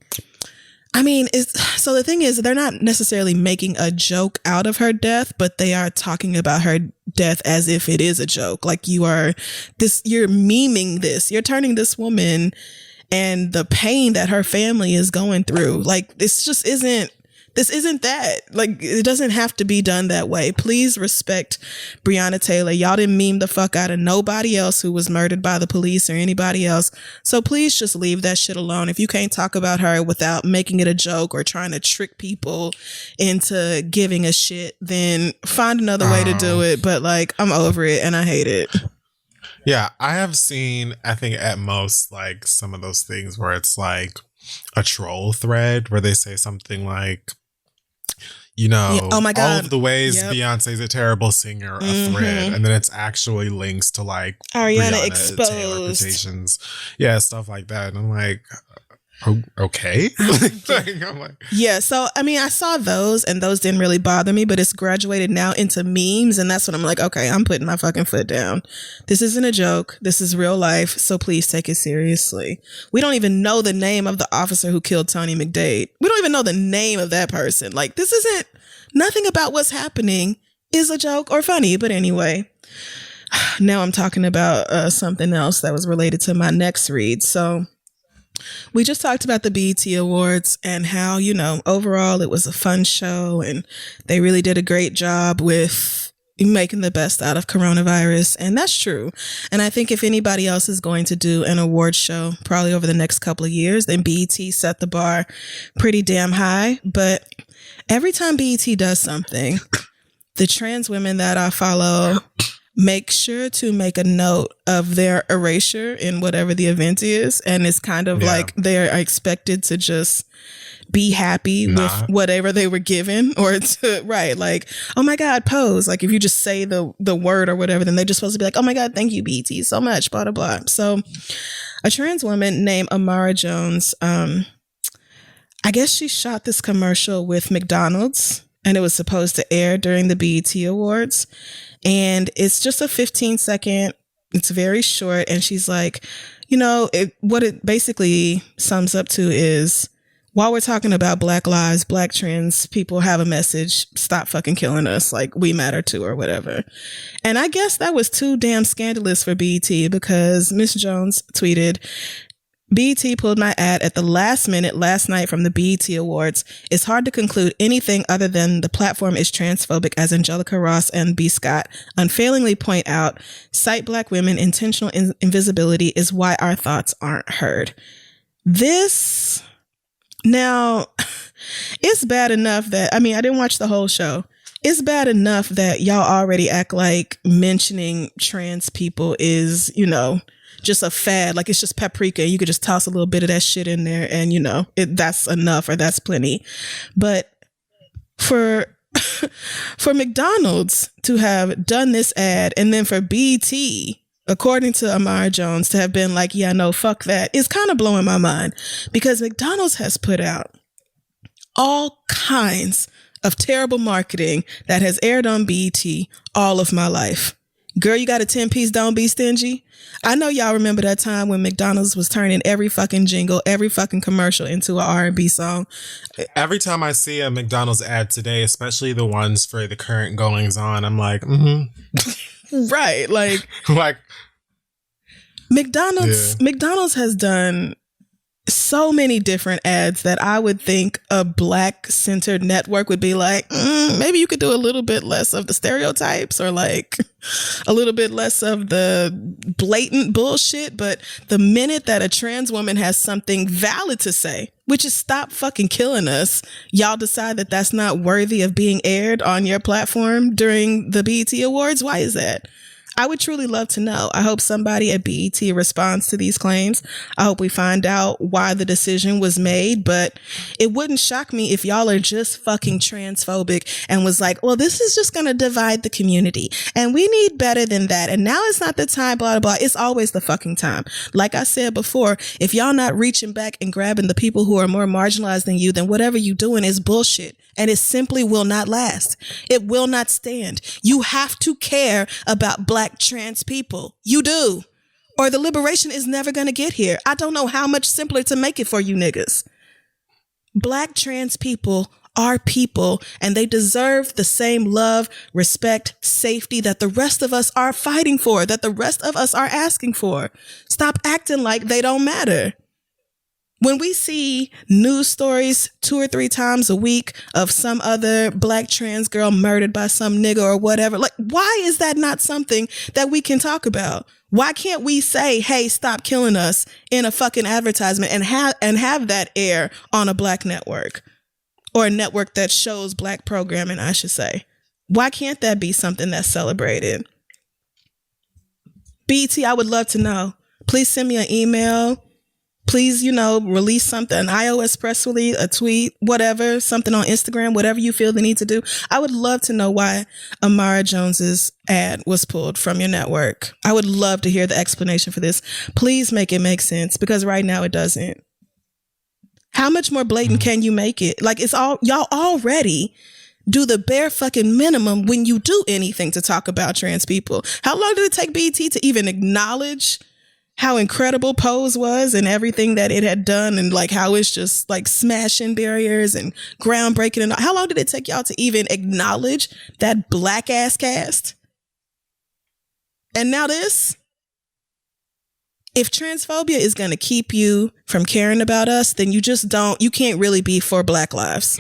so the thing is, they're not necessarily making a joke out of her death, but they are talking about her death as if it is a joke. Like you're memeing this, you're turning this woman and the pain that her family is going through. Like this isn't that. Like, it doesn't have to be done that way. Please respect Breonna Taylor. Y'all didn't meme the fuck out of nobody else who was murdered by the police or anybody else. So please just leave that shit alone. If you can't talk about her without making it a joke or trying to trick people into giving a shit, then find another way to do it. But like, I'm over it and I hate it. Yeah, I have seen, I think at most, like some of those things where it's like a troll thread where they say something like, oh my God, all of the ways Beyonce's a terrible singer, a thread, and then it's actually links to like Ariana Breonna exposed Taylor quotations, stuff like that. And I'm like, Oh, okay. I'm like, Yeah, so I mean, I saw those and those didn't really bother me, but it's graduated now into memes, and that's when I'm like, okay, I'm putting my fucking foot down. This isn't a joke. This is real life, so please take it seriously. We don't even know the name of the officer who killed Tony McDade. We don't even know the name of that person. Like, this isn't, nothing about what's happening is a joke or funny, but anyway. Now I'm talking about something else that was related to my next read. So we just talked about the BET Awards and how, you know, overall it was a fun show and they really did a great job with making the best out of coronavirus. And that's true. And I think if anybody else is going to do an award show, probably over the next couple of years, then BET set the bar pretty damn high. But every time BET does something, the trans women that I follow make sure to make a note of their erasure in whatever the event is. And it's kind of like they're expected to just be happy with whatever they were given, or to, right, like, oh my God, pose. Like if you just say the word or whatever, then they're just supposed to be like, oh my God, thank you, BT, so much, blah, blah, blah. So a trans woman named Amara Jones, I guess she shot this commercial with McDonald's and it was supposed to air during the BET Awards. And it's just a 15-second, it's very short. And she's like, you know, what it basically sums up to is, while we're talking about Black lives, Black trans people have a message, stop fucking killing us, like we matter too or whatever. And I guess that was too damn scandalous for BET, because Miss Jones tweeted, BET pulled my ad at the last minute last night from the BET Awards. It's hard to conclude anything other than the platform is transphobic, as Angelica Ross and B. Scott unfailingly point out. Cite Black women, intentional invisibility is why our thoughts aren't heard. This, now, it's bad enough that, I mean, I didn't watch the whole show. It's bad enough that y'all already act like mentioning trans people is, you know, just a fad, like it's just paprika. You could just toss a little bit of that shit in there and, you know, that's enough, or that's plenty. But for McDonald's to have done this ad, and then for BT, according to Amara Jones, to have been like, yeah, no, fuck that, is kind of blowing my mind, because McDonald's has put out all kinds of terrible marketing that has aired on BET all of my life. Girl, you got a 10-piece, don't be stingy. I know y'all remember that time when McDonald's was turning every fucking jingle, every fucking commercial into an R&B song. Every time I see a McDonald's ad today, especially the ones for the current goings on, I'm like, mm-hmm. Right. Like McDonald's has done so many different ads that I would think a Black centered network would be like, maybe you could do a little bit less of the stereotypes, or like a little bit less of the blatant bullshit. But the minute that a trans woman has something valid to say, which is stop fucking killing us, y'all decide that that's not worthy of being aired on your platform during the BET Awards. Why is that? I would truly love to know. I hope somebody at BET responds to these claims. I hope we find out why the decision was made, but it wouldn't shock me if y'all are just fucking transphobic and was like, well, this is just going to divide the community and we need better than that. And now it's not the time, blah, blah, blah. It's always the fucking time. Like I said before, if y'all not reaching back and grabbing the people who are more marginalized than you, then whatever you doing is bullshit. And it simply will not last. It will not stand. You have to care about Black trans people. You do. Or the liberation is never going to get here. I don't know how much simpler to make it for you niggas. Black trans people are people, and they deserve the same love, respect, safety that the rest of us are fighting for, that the rest of us are asking for. Stop acting like they don't matter. When we see news stories 2 or 3 times a week of some other Black trans girl murdered by some nigga or whatever, like, why is that not something that we can talk about? Why can't we say, hey, stop killing us in a fucking advertisement and have that air on a Black network, or a network that shows Black programming, I should say? Why can't that be something that's celebrated? BET, I would love to know. Please send me an email. Please, release something, an iOS press release, a tweet, whatever, something on Instagram, whatever you feel the need to do. I would love to know why Amara Jones's ad was pulled from your network. I would love to hear the explanation for this. Please make it make sense, because right now it doesn't. How much more blatant can you make it? Like, it's all, y'all already do the bare fucking minimum when you do anything to talk about trans people. How long did it take BET to even acknowledge how incredible Pose was and everything that it had done, and like how it's just like smashing barriers and groundbreaking? And how long did it take y'all to even acknowledge that black ass cast? And now this. If transphobia is going to keep you from caring about us, then you can't really be for Black lives.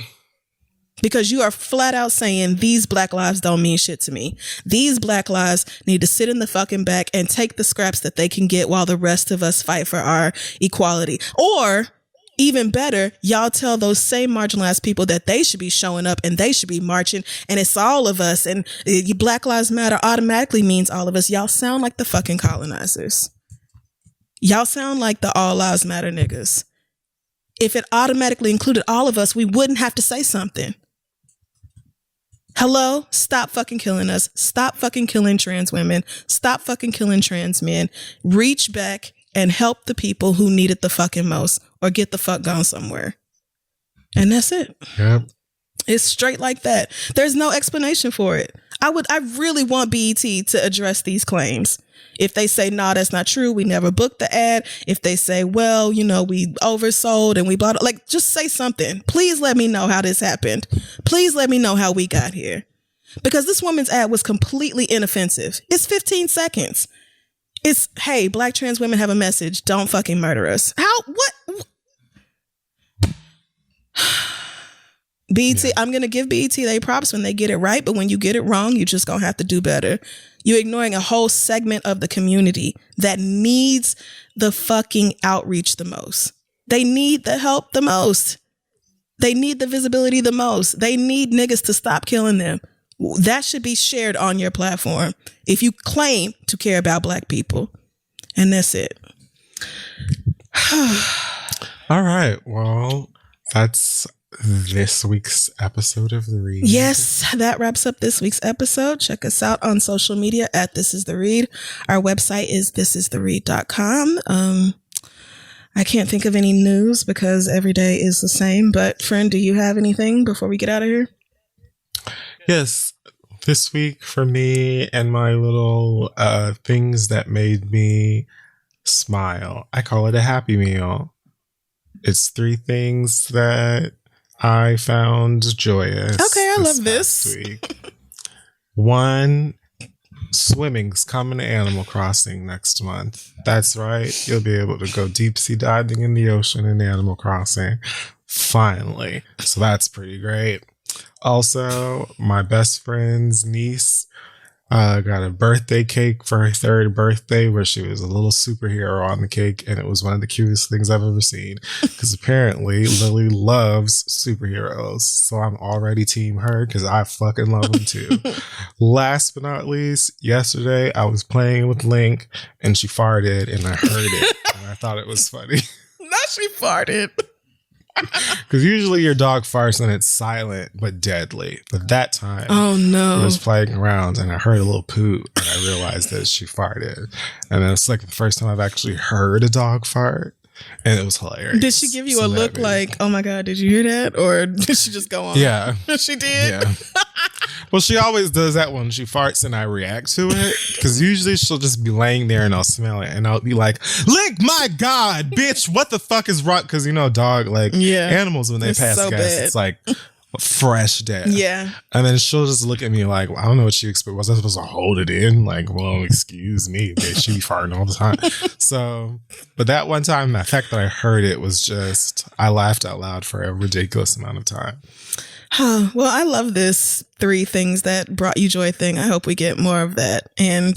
Because you are flat out saying these Black lives don't mean shit to me. These Black lives need to sit in the fucking back and take the scraps that they can get while the rest of us fight for our equality. Or even better, y'all tell those same marginalized people that they should be showing up and they should be marching, and it's all of us, and Black Lives Matter automatically means all of us. Y'all sound like the fucking colonizers. Y'all sound like the all lives matter niggas. If it automatically included all of us, we wouldn't have to say something. Hello? Stop fucking killing us. Stop fucking killing trans women. Stop fucking killing trans men. Reach back and help the people who need it the fucking most, or get the fuck gone somewhere. And that's it. Yep. It's straight like that. There's no explanation for it. I really want BET to address these claims. If they say, no, that's not true, we never booked the ad. If they say, well, we oversold and we bought it, like, just say something. Please let me know how this happened. Please let me know how we got here. Because this woman's ad was completely inoffensive. It's 15 seconds. It's, hey, Black trans women have a message. Don't fucking murder us. What? BET, yeah. I'm going to give BET their props when they get it right, but when you get it wrong, you just going to have to do better. You're ignoring a whole segment of the community that needs the fucking outreach the most. They need the help the most. They need the visibility the most. They need niggas to stop killing them. That should be shared on your platform if you claim to care about Black people. And that's it. All right. Well, that's this week's episode of The Read. Yes, that wraps up this week's episode. Check us out on social media at This Is The Read. Our website is thisistheread.com. I can't think of any news because every day is the same. But friend, do you have anything before we get out of here? Yes. This week for me and my little things that made me smile, I call it a happy meal. It's 3 things that I found joyous. Okay, I love this. Week. 1, swimming's coming to Animal Crossing next month. That's right. You'll be able to go deep sea diving in the ocean in Animal Crossing. Finally. So that's pretty great. Also, my best friend's niece got a birthday cake for her 3rd birthday where she was a little superhero on the cake, and it was one of the cutest things I've ever seen because apparently Lily loves superheroes. So I'm already team her because I fucking love them too. Last but not least, yesterday I was playing with Link and she farted and I heard it and I thought it was funny. Not she farted. Because usually your dog farts and it's silent but deadly. But that time, oh no, I was playing around and I heard a little poo and I realized that she farted. And it's like the first time I've actually heard a dog fart, and it was hilarious. Did she give you a look like, oh my God, did you hear that? Or did she just go on? Yeah. She did? Yeah. Well, she always does that when she farts and I react to it. Because usually she'll just be laying there and I'll smell it and I'll be like, Link, my God, bitch, what the fuck is wrong? Because, dog, animals, when they pass gas, bad. it's like fresh death. Yeah. And then she'll just look at me like, well, I don't know what she expected. Was I supposed to hold it in? Like, well, excuse me, bitch, she be farting all the time. So, but that one time, the fact that I heard it was just, I laughed out loud for a ridiculous amount of time. Well, I love this 3 things that brought you joy thing. I hope we get more of that. And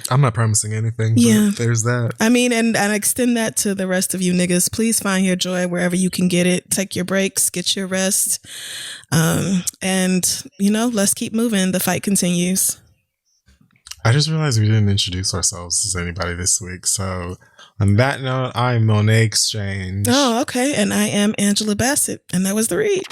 I'm not promising anything, but yeah, there's that. I mean, and extend that to the rest of you niggas. Please find your joy wherever you can get it. Take your breaks, get your rest. And, let's keep moving. The fight continues. I just realized we didn't introduce ourselves as anybody this week. So on that note, I'm Monet Exchange. Oh, okay. And I am Angela Bassett. And that was The Read.